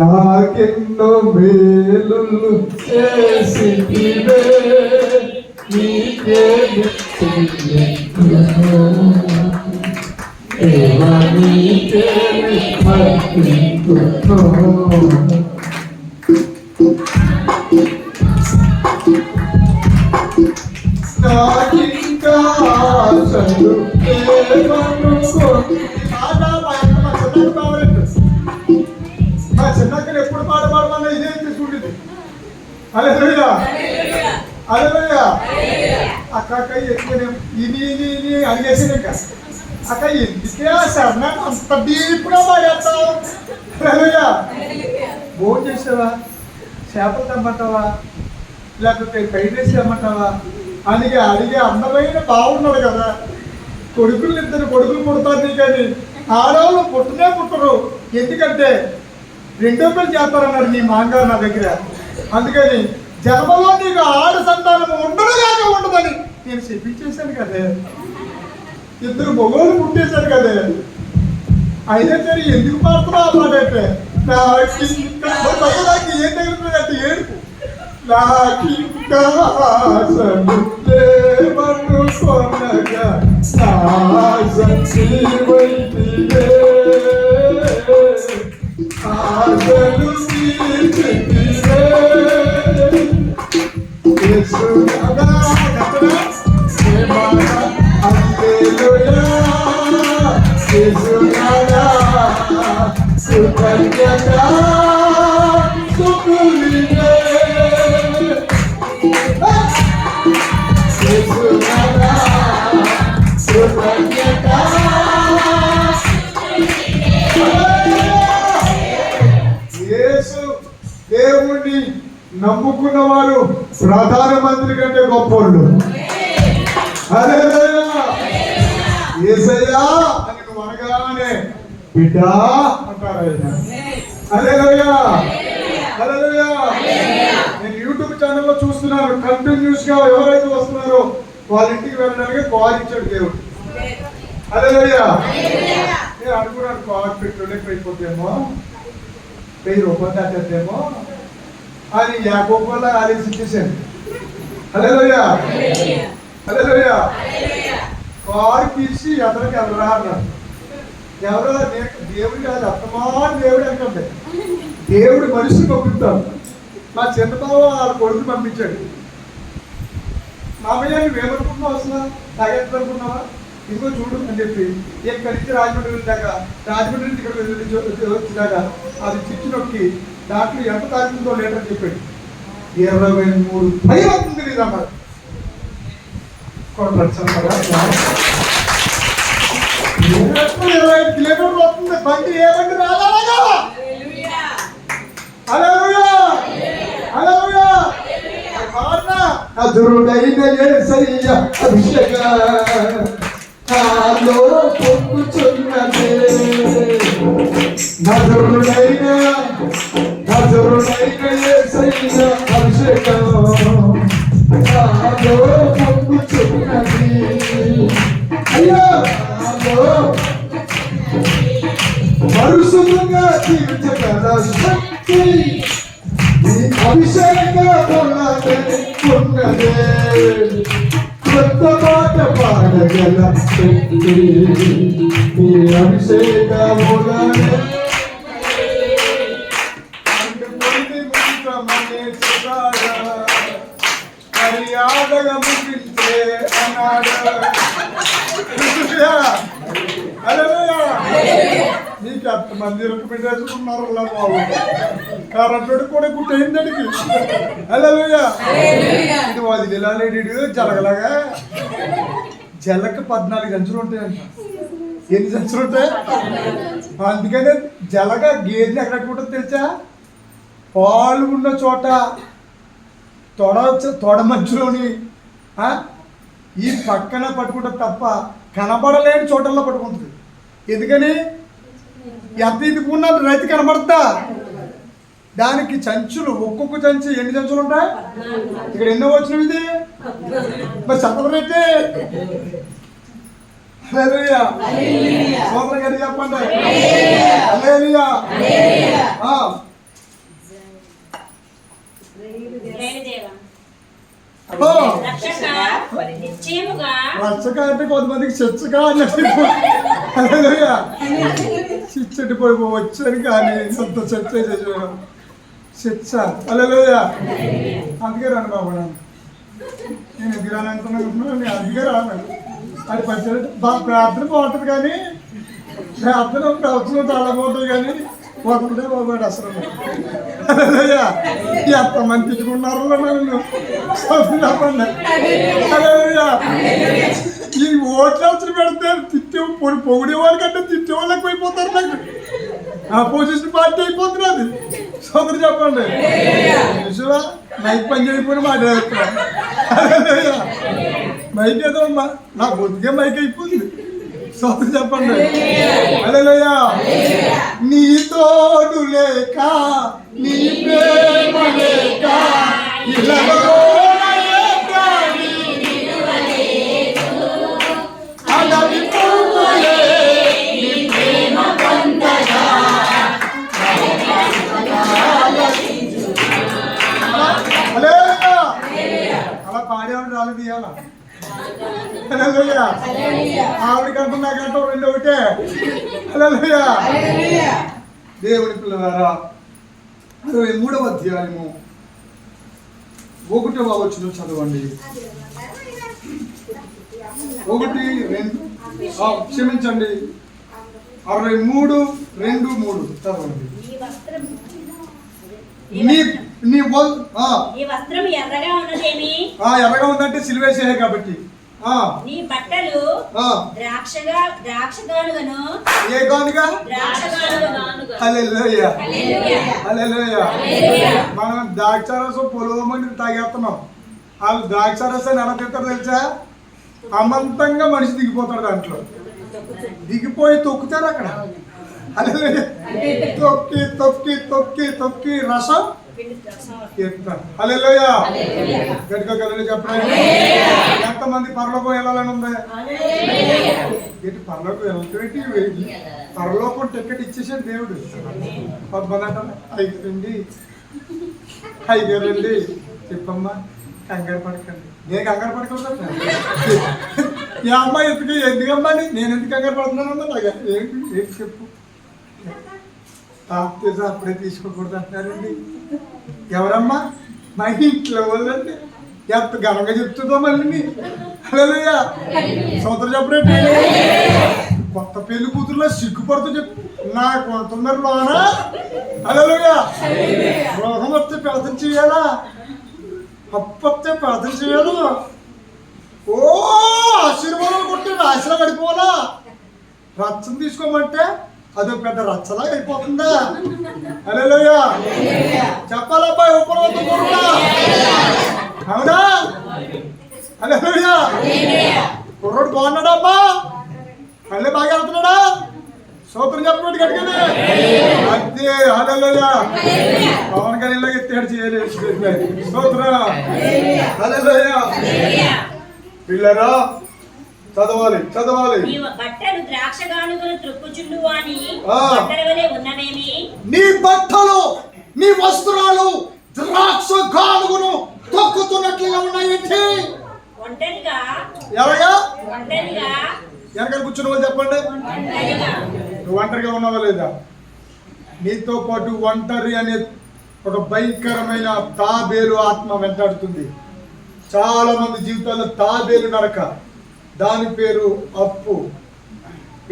నాకెన్నో మేలులు చేసితివే, నీకే దేవా నీకే అర్పించును. నాకింకా ఆశలు లేవనుకో. మా చిన్నక్కలు ఎప్పుడు పాట పాడమన్నా ఇదే తీసుకుంటుంది. హల్లెలూయా హల్లెలూయా. అక్క ఇని అడిగేసింది. ఇంకా అక్క ఎందుకే శరణ అంత డీప్గా పాడేస్తావు? హల్లెలూయా. భోజనం చేసావా? చేపలు తెమ్మంటావా? లేకపోతే ఫ్రైడ్ రైస్ తెమ్మంటావా? అందుకే అడిగే అందమైన బాగున్నాడు కదా. ఇద్దరు కొడుకులు పుడతారు నీ, కానీ ఆడవాళ్ళు పుట్టనే పుట్టరు. ఎందుకంటే 2 పెళ్లి చేస్తారన్నాడు నీ మాంగారు నా దగ్గర. అందుకని జన్మలో నీకు ఆడ సంతానం ఉండదని నేను చెప్పించేశాను కదే. 2 మొగోళ్ళు పుట్టేశాను కదే. అయినా సరే ఎందుకు పాడుతున్నా ఆ మాట అంటే నాకు ఏం తగిలిపోయిందంటే ఏడుపు. నాకింకా ఆశలు లేవనుకొనగా ఆశీర్వదివే, ఆశలు తీర్చితివే. యేసునాథా హల్లెలూయా. యేసునాథా కృతజ్ఞత స్తుతులివే. యేసునాథా కృతజ్ఞత. యేసు దేవుణ్ణి నమ్ముకున్న వారు ప్రధానమంత్రి కంటే గొప్పవాళ్ళు. హల్లెలూయా. యేసయ్యా అని నువ్వు అనగానే బిడ్డా అంటారు ఆయన. హల్లెలూయా హల్లెలూయా. నేను యూట్యూబ్ ఛానల్లో చూస్తున్నాను, కంటిన్యూస్ గా ఎవరైతే వస్తున్నారో వాళ్ళ ఇంటికి వెళ్ళడానికి కాల్ ఇచ్చాడు దేవుడు. హల్లెలూయా. నేను అనుకున్నాను కాల్ పెట్టుకోలేక అయిపోతేమో 1000 రూపాయలు దాటేమో అని యాకోబు ఆలోచించేశాను. హల్లెలూయా హల్లెలూయా. కారు తీసి అతనికి ఎవరా అన్నాడు. ఎవరో దేవుడు కాదు, అత్తమాన దేవుడు అంటే దేవుడు మనిషిని పంపిస్తాడు. మా చిన్నబావ వాళ్ళ కొడుకు పంపించాడు. మామయ్య నువ్వేమనుకుంటున్నావు, అసలు తాగేద్దాం అనుకున్నావా? ఇదిగో చూడు అని చెప్పి ఎక్కడి నుంచి రాజమండ్రి వెళ్ళాక, రాజమండ్రి నుంచి ఇక్కడ వచ్చినాక అది చిచ్చు నొక్కి దాంట్లో ఎంత తాగుతుందో లీటర్ చెప్పాడు. 23 పై అవుతుంది లేదా మరి కొట్టచ్చు. 25 కిలోమీటర్లు వస్తుంది బండి. ఏ బండి రాదా? హల్లెలూయా హల్లెలూయా. వాడనా అదురుడైన యేసయ్య అభిషేక నాలో పొంగుచున్నదే నదురుడైన యేసయ్య అభిషేకం నాలో పొంగుచున్నది అయ్యో నాలో పరిశుద్ధంగా జీవించగల శక్తి ఈ అభిషేకమున్నదే కొత్త పాట పాడగల శక్తి ఈ అభిషేకమున్నదే మర్యాదగా ముగించే అన్నాడు నీకు అంతమంది రికమెండ్ చేసుకున్నారు బాబు కరెంటు కూడా గుట్టయిందడికి అలలుయా ఇది వదిలేడు జలగలాగా జలకి 14 అంచులు ఉంటాయంట. ఎన్ని అంచులు ఉంటాయి? అందుకనే జలగా గేదెని ఎక్కడ కట్టుకుంటుంది తెలుసా? పాలు ఉన్న చోట తొడ మధ్యలోని ఈ పక్కన పట్టుకుంటుంది తప్ప కనబడలేని చోటల్లో పట్టుకుంటుంది. ఎందుకని ఎంత ఇదికున్నా రైతు కనబడతా దానికి చంచులు ఒక్కొక్క చంచు ఎన్ని చంచులు ఉంటాయి? ఇక్కడ ఎన్నో వచ్చినవి ఇది మరి చెప్పలు పెట్టి సోదరం గారు చెప్పండి రక్షక అంటే కొంతమందికి చచ్చగా అన్నట్టు చిచ్చటిపోయి వచ్చాను కానీ సొంత చర్చ చేసేవాడు చర్చ అలలోయా అందుకే రాను బాబు నేను ఎందుకు రానంటున్నాను నేను అందుకే రాను అది పచ్చడి ప్రార్థన బాగుంటుంది కానీ ప్రార్థన ప్రవచనం చాలా బాగుంటుంది కానీ పోతుంటే బాబాడు అసలు అలలోయా ఎంతమంది తిట్టుకున్నారు నన్ను చెప్పండి అలలోయా ఈ ఓట్లు అవసరం పెడితే పొగిడే వాళ్ళకంటే తిట్టే వాళ్ళకి అయిపోతారు నాకు అపోజిషన్ పార్టీ అయిపోతుంది అది సోదరు చెప్పండి మైక్ పని చేయకపోయినా మాట్లాడుతున్నా మైక్ ఏదో నా బొద్దుగా మైక్ అయిపోతుంది సోదరు చెప్పండి అలలోయా నీ తోడు లేక నీ ప్రేమ లేక ఇలాగో అలా పాడేవాడు రాళ్ళు తీయాలా ఆవిడకంటే నాకంటే రెండు ఒకటే హల్లెలూయా దేవుని పిల్లలారా 63వ అధ్యాయము 1వ వచనం చదవండి 1, 2 క్షమించండి 63:2-3 చదవండి నీ వస్త్రం ఎర్రగా ఉన్నదేమి ఎర్రగా ఉందంటే సిలువేసే కాబట్టి నీ బట్టలు ద్రాక్షగానుగను ఏ గానుగా హల్లెలూయా హల్లెలూయా మనం ద్రాక్షారసం పొలవమని తాగేస్తున్నాం వాళ్ళు ద్రాక్షారసాన్ని ఎలా తింటారు తెలుసా? అమంతంగా మనిషి దిగిపోతాడు దాంట్లో దిగిపోయి తొక్కుతారు అక్కడ తొక్కి తొక్కి తొక్కి తొక్కి రసం హల్లెలూయా గట్టిగా చెప్పండి ఎంతమంది పరలోకం వెళ్ళాలని ఉంది? పరలోకం వెళ్తే పరలోకం టికెట్ ఇచ్చేసాడు దేవుడు. కొంతమంది అంటారు 5 రండి 5 రండి చెప్పమ్మా కంగారు పడకండి. నేను కంగారు పడకూడదు ఈ అమ్మాయి ఎందుకమ్మా నేను ఎందుకు కంగారు పడుతున్నానమ్మా నాకు ఏంటి చెప్పు అప్పుడే తీసుకోకూడదు అంటున్నారండి. ఎవరమ్మా? మా ఇంట్లో వాళ్ళండి ఎంత ఘనంగా చెప్తుందో మళ్ళీ హల్లెలూయా సోదరు చెప్పండి. కొత్త పెళ్లి కూతురులో సిగ్గుపడుతూ చెప్పు నాకు ఉంటున్నారు లోన హల్లెలూయా రోగం వస్తే ప్రార్థన చేయాలా? అప్పు వస్తే ప్రార్థన చేయాలి. ఓ ఆశీర్వాదం కొట్టి రాశిలో పడిపోవాలా? రచ్చం తీసుకోమంటే అదో పెద్ద రచ్చలా అయిపోతుందా? హల్లెలూయా చెప్పాలబ్బాయి ఉపరవద్దు అవునా? హల్లెలూయా. కుర్రోడు బాగున్నాడా అమ్మా? మళ్ళీ బాగా వెళ్తున్నాడా? సూత్రం చెప్పినట్టు కట్టుకుని అదే. హల్లెలూయా. పవన్ కళ్యాణ్ లాగా ఎత్తాడు చేయలేదు. సూత్రం. హల్లెలూయా. పిల్లరా చదవాలి చదవాలి. బట్టలు ద్రాక్ష గానుగలు త్రొక్కుచుండు అని బట్టల వలె ఉన్నవేమి? నీ బట్టలు నీ వస్త్రాలు ద్రాక్ష గానుగను తొక్కుతున్నట్లుగా ఉన్నాయేంటి? ఒంటరిగా ఎలాగా? ఒంటరిగా వెనకాల కూర్చున్న వాళ్ళు చెప్పండి. నువ్వు ఒంటరిగా ఉన్నావా లేదా? నీతో పాటు ఒంటరి అనే ఒక భయంకరమైన తాబేలు ఆత్మ వెంటాడుతుంది. చాలా మంది జీవితాల్లో తాబేలు నరక, దాని పేరు అప్పు.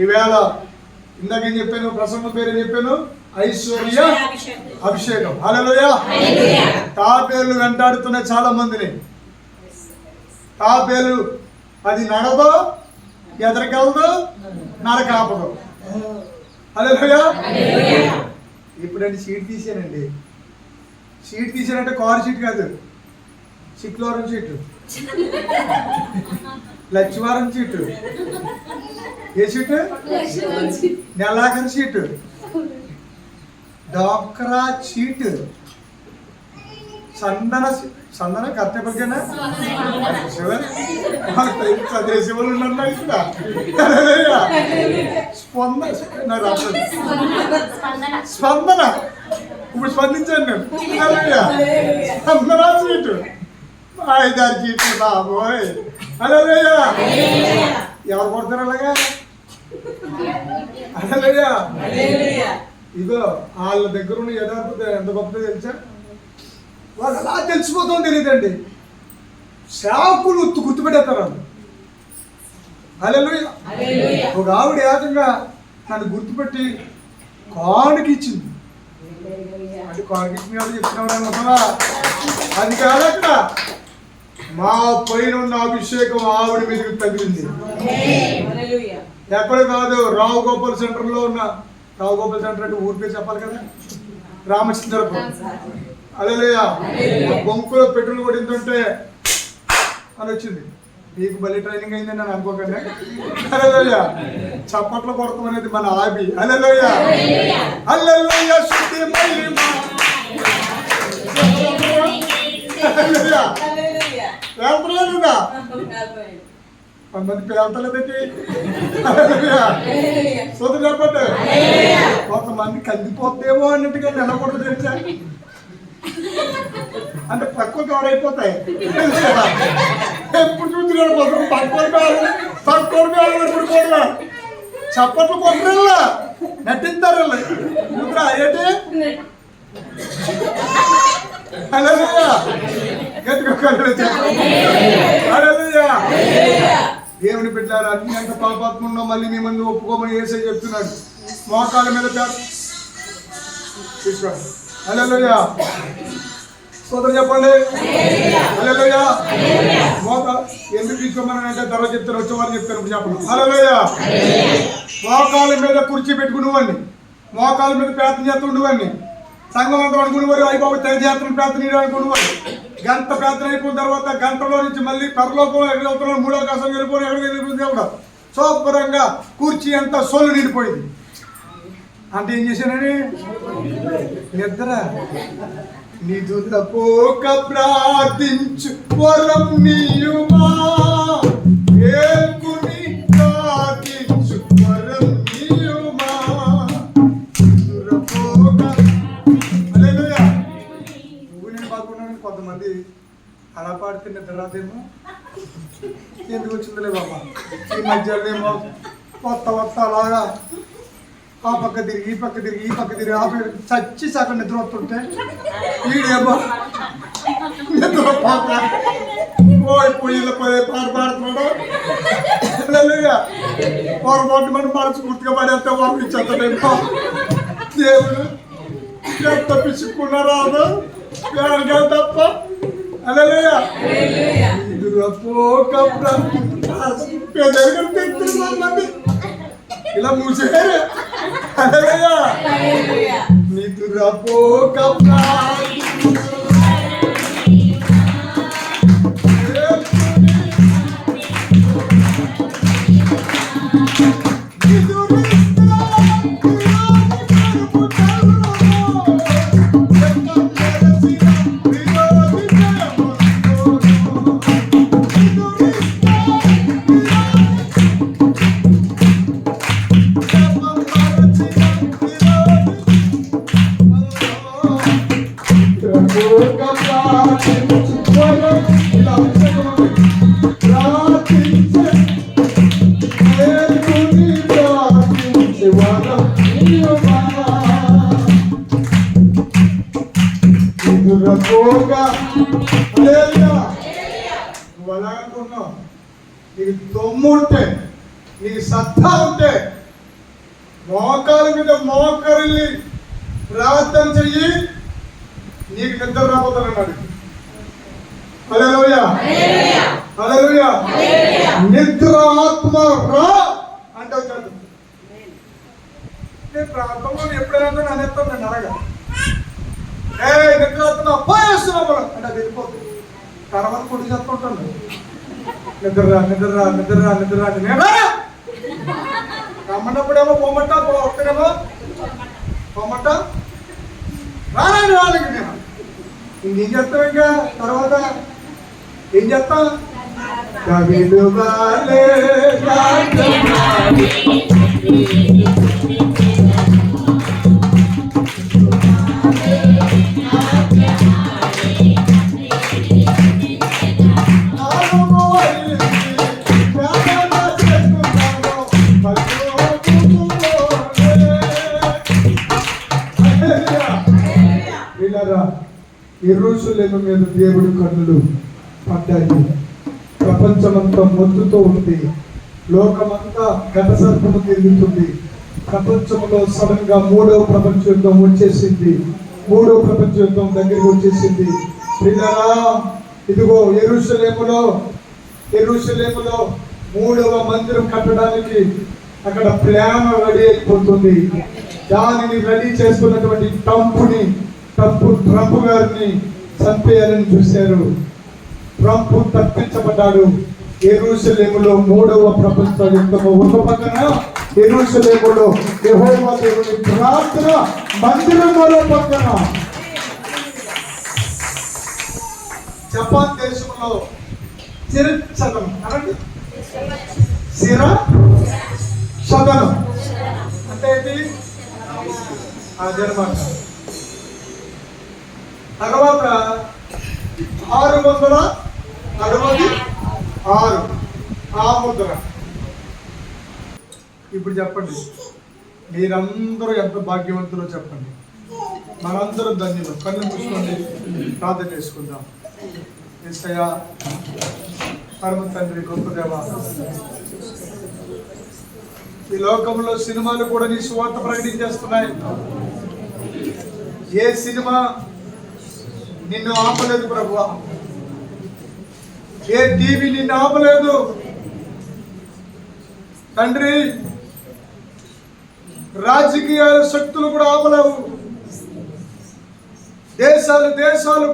ఈవేళ ఇందాక ఏం చెప్పాను? ప్రసన్న పేరు ఏం చెప్పాను? ఐశ్వర్య అభిషేకం. హల్లెలూయా. తాబేలు వెంటాడుతున్న చాలా మందిని. తాబేలు అది నడదో, ఎదరికెళ్దో, నరక ఆపదు. హల్లెలూయా. ఇప్పుడండి సీట్ తీసానండి. సీట్ తీసానంటే కారు సీట్ కాదు, శుక్రవారం సీటు, లక్ష్మీవారం సీటు. ఏ సీటు? నెలాఖరు సీటు, డాక్రా సీటు, సందన కర్తపడికేనా చదివేసే వాళ్ళు ఉన్నారు ఇక్కడ. స్పందన ఇప్పుడు స్పందించాను నేను. స్పందన సీటు, 5-6 సీట్లు బాబోయ్. హల్లెలూయా. ఎవరు కొడతారు అలాగా? హల్లెలూయా. ఇదో వాళ్ళ దగ్గర ఉన్న యథార్థత ఎంత గొప్పదో తెలుసా? వాళ్ళు అలా తెలిసిపోతుందో తెలియదండి. శాకులు గుర్తుపెట్టేస్తారు వాళ్ళు. హల్లెలూయా. ఒక ఆవిడ ఏకంగా నన్ను గుర్తుపెట్టి కానుక ఇచ్చింది. అంటే కానుక ఇచ్చిన వాళ్ళు చెప్తున్నావు, అది కాదక్కడ మా పైన ఉన్న అభిషేకం ఆవిడ మీదకి తగిలింది. ఎక్కడ కాదు, రావు గోపాల్ సెంటర్లో ఉన్న, రావు గోపాల్ సెంటర్ అంటే ఊరి పేరు చెప్పాలి కదా, రామచంద్రపురం. హల్లెలూయా. బొంకులో పెట్రోల్ కొట్టిందంటే అని వచ్చింది. మీకు మళ్ళీ ట్రైనింగ్ అయిందని నేను అనుకోకండి. హల్లెలూయా. చప్పట్లు కొడతాం అనేది మన హాబీ. హల్లెలూయా. హల్లెలూయా. స్తుతి మహిమ. హల్లెలూయా. వెళ్తలేదుగా కొంతమంది వెళ్తలేదండి. సోదరు చెప్పండి. కొంతమంది కందిపోతేమో అన్నట్టుగా నిలబడదు తెలుసా? అంటే పక్కకు కవర్ అయిపోతాయి. ఎప్పుడు చూస్తున్నాడు పక్కన ఎప్పుడు కూడా చప్పట్లు కొట్టరా నటిస్తారు ఏంటి? హల్లెలూయా. దేవుని బిడ్డలారా, అన్ని ఎంత పాపాత్మ ఉన్నా మళ్ళీ మీ ముందు ఒప్పుకోమని యేసయ్య చెప్తున్నాడు. మోకాళ్ళ మీద తీసుకోండి. హల్లెలూయా. సోదరు చెప్పండి. హల్లెలూయా. ఎందుకు తీసుకోమని అంటే తర్వాత చెప్తాను, వచ్చేవారు చెప్తాను చెప్పండి. హల్లెలూయా. మోకాళ్ళ మీద కుర్చీ పెట్టుకునేవాడిని, మోకాళ్ళ మీద ప్రార్థన చేస్తుండేవాడిని. సంఘం అంతా అనుకునేవారు, అయిపోయి తెగ చేస్తున్న ప్రార్థన అనుకునేవారు. గంట ప్రార్థన అయిపోయిన తర్వాత గంటలో నుంచి మళ్ళీ పరలోకంలో ఎక్కడ వెళ్తున్నాడు, 3వ ఆకాశం వెళ్ళిపోయి ఎక్కడికి వెళ్ళిపోయింది దేవుడు. శుభ్రంగా కూర్చి అంతా సొల్లు నిండిపోయింది. అంటే ఏం చేశానని నిద్ర. నిదురపోక ప్రార్థించు వరం నీయుమా, ఏల్కుని ప్రార్థించు వరం నీయుమా. నిదురపోక. హల్లెలూయా. నువ్వు నేను బాగున్నాను. కొంతమంది అలా పాడితే నిద్ర రాదేమో, ఎందుకు వచ్చిందిలే బాబా. ఈ మధ్యలో కొత్త అలాగా ఆ పక్క తిరిగి ఈ పక్క తిరిగి ఈ పక్క తిరిగి ఆ పక్క చచ్చి సగం నిద్ర వస్తుంటే వీడేమో నిద్ర పొయ్యిలో పోయి పాట పాడుతున్నాడు. పొరపాటు మనం మనసు పూర్తిగా పడేస్తే వారు ఇచ్చేస్తాడేమో. దేవుడు ఎంత పిచ్చుకున్నా రాదు వేడగా తప్ప. హల్లెలూయా. ఇలా మూసారు. నిద్రపోక నీకు దమ్ము ఉంటే, నీకు సత్తా ఉంటే మోకాల మీద మోకరిల్లి ప్రార్థన చెయ్యి, నీకు నిద్ర రాబోతానన్నాడు. హల్లెలూయా, హల్లెలూయా. నిద్ర ఆత్మ రా అంటే వచ్చాడు. నేను ప్రార్థనలో ఎప్పుడైనా నన్ను ఎత్తాను, నేను అనగా నిద్ర ఆత్మ పోయేస్తున్నావు అంటే అది వెళ్ళిపోతుంది. తర్వాత కొట్టి చెప్తుంటాను, నిద్రరా నిద్రరా నిద్రరా నిద్రరా అంటే నేను రమ్మన్నప్పుడేమో పొమ్మంట, ఒక్కడేమో పొమ్మంట, రానండి వాళ్ళకి. నేను ఇంకేం చెప్తాం, ఇంకా తర్వాత ఏం చెప్తాం? యెరూషలేము మీద దేవుడి కన్నులు పడ్డాయి. ప్రపంచమంతా మొత్తుతో ఉంది, లోకమంతా ఘటసర్పము తిరుగుతుంది. ప్రపంచంలో సడన్ గా మూడవ ప్రపంచ యుద్ధం వచ్చేసింది. మూడవ ప్రపంచ యుద్ధం దగ్గరికి వచ్చేసింది. పిల్లరా, ఇదిగో యెరూషలేములో మూడవ మందిరం కట్టడానికి అక్కడ ప్లాన్ రెడీ అయిపోతుంది. దానిని రెడీ చేసుకున్నటువంటి ట్రంప్ గారిని చంపేయాలని చూశారు. ట్రంప్ తప్పించబడ్డాడు. యెరూషలేములో మూడవ ప్రపంచ యుద్ధము ఒక పక్కన, యెరూషలేములో యెహోవా దేవుని ప్రార్థన మందిరం మరో పక్కన. జపాన్ దేశంలో శిరఛదనం అనండి, శిరఛదనం అంటే ఏంటి? అదనమాట. తర్వాత 666 ఆ ముద్ర. ఇప్పుడు చెప్పండి, మీరందరూ ఎంత భాగ్యవంతులో చెప్పండి. మనందరూ ధన్యులు. కళ్ళు మూసుకోండి, ప్రార్థన చేసుకుందాం. యేసయ్యా, పరమ తండ్రి, గొప్ప దేవా, ఈ లోకంలో సినిమాలు కూడా నీ సువార్త ప్రకటించేస్తున్నాయి. ఏ సినిమా నిన్ను ఆపలేదు ప్రభువా, ఏ టీవీ నిన్ను ఆపలేదు తండ్రి. రాజకీయ శక్తులు కూడా ఆపలేవు. దేశాలు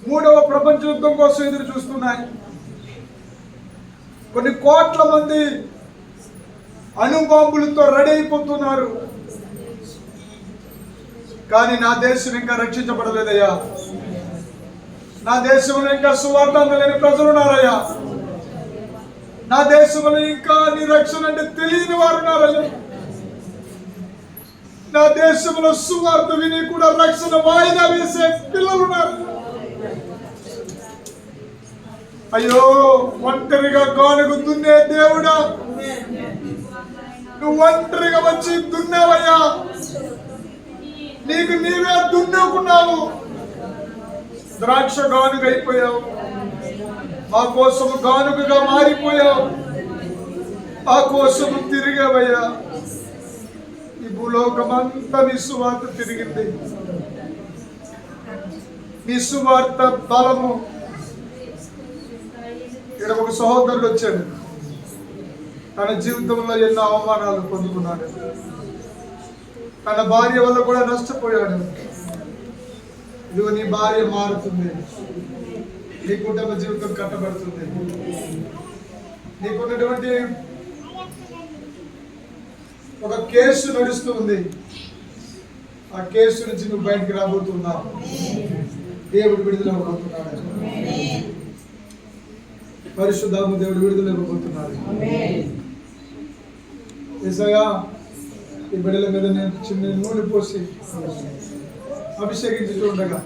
మూడవ ప్రపంచ యుద్ధం కోసం ఎదురు చూస్తున్నాయి. కొన్ని కోట్ల మంది అణుబాంబులతో రెడీ అయిపోతున్నారు. కానీ నా దేశం ఇంకా రక్షించబడలేదయ్యా. నా దేశంలో ఇంకా సువార్త అందలేని ప్రజలు ఉన్నారయ్యా. నా దేశంలో ఇంకా నీ రక్షణ అంటే తెలియని వారు ఉన్నారయ్యా. నా దేశంలో సువార్త విని కూడా రక్షణ వాయిదా వేసే పిల్లలు ఉన్నారు. అయ్యో, ఒంటరిగా గానుగ దున్నే దేవుడా, నువ్వు ఒంటరిగా వచ్చి దున్నావయ్యా. నీకు నీవే దున్నుకున్నావు. ద్రాక్ష గానుగ అయిపోయావు. మా కోసం గానుగగా మారిపోయావు. మా కోసం తిరిగావయ్యా. ఈ భూలోకమంతా నీ సువార్త తిరిగింది. నీ సువార్త బలము. ఇక్కడ ఒక సహోదరుడు వచ్చాడు. తన జీవితంలో ఎన్నో అవమానాలు పొందుకున్నాడు. తన భార్య వల్ల కూడా నష్టపోయాడు. ఇదిగో నీ భార్య మారుతుంది, నీ కుటుంబ జీవితం కట్టబడుతుంది. నీకున్నటువంటి ఒక కేసు నడుస్తూ ఉంది. ఆ కేసు నుంచి నువ్వు బయటికి రాబోతున్నావు. దేవుడు విడుదల ఇవ్వబోతున్నాడు. పరిశుద్ధాత్మ దేవుడు విడుదల ఇవ్వబోతున్నాడు. యేసయ్యా, ఈ బిడ్డల మీద నేను చిన్న నూనె పోసి అభిషేకించుతూ ఉండగా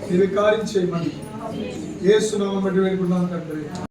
నీవి కార్యం చేయమని యేసు నామమున వేడుకుంటున్నాను తండ్రి.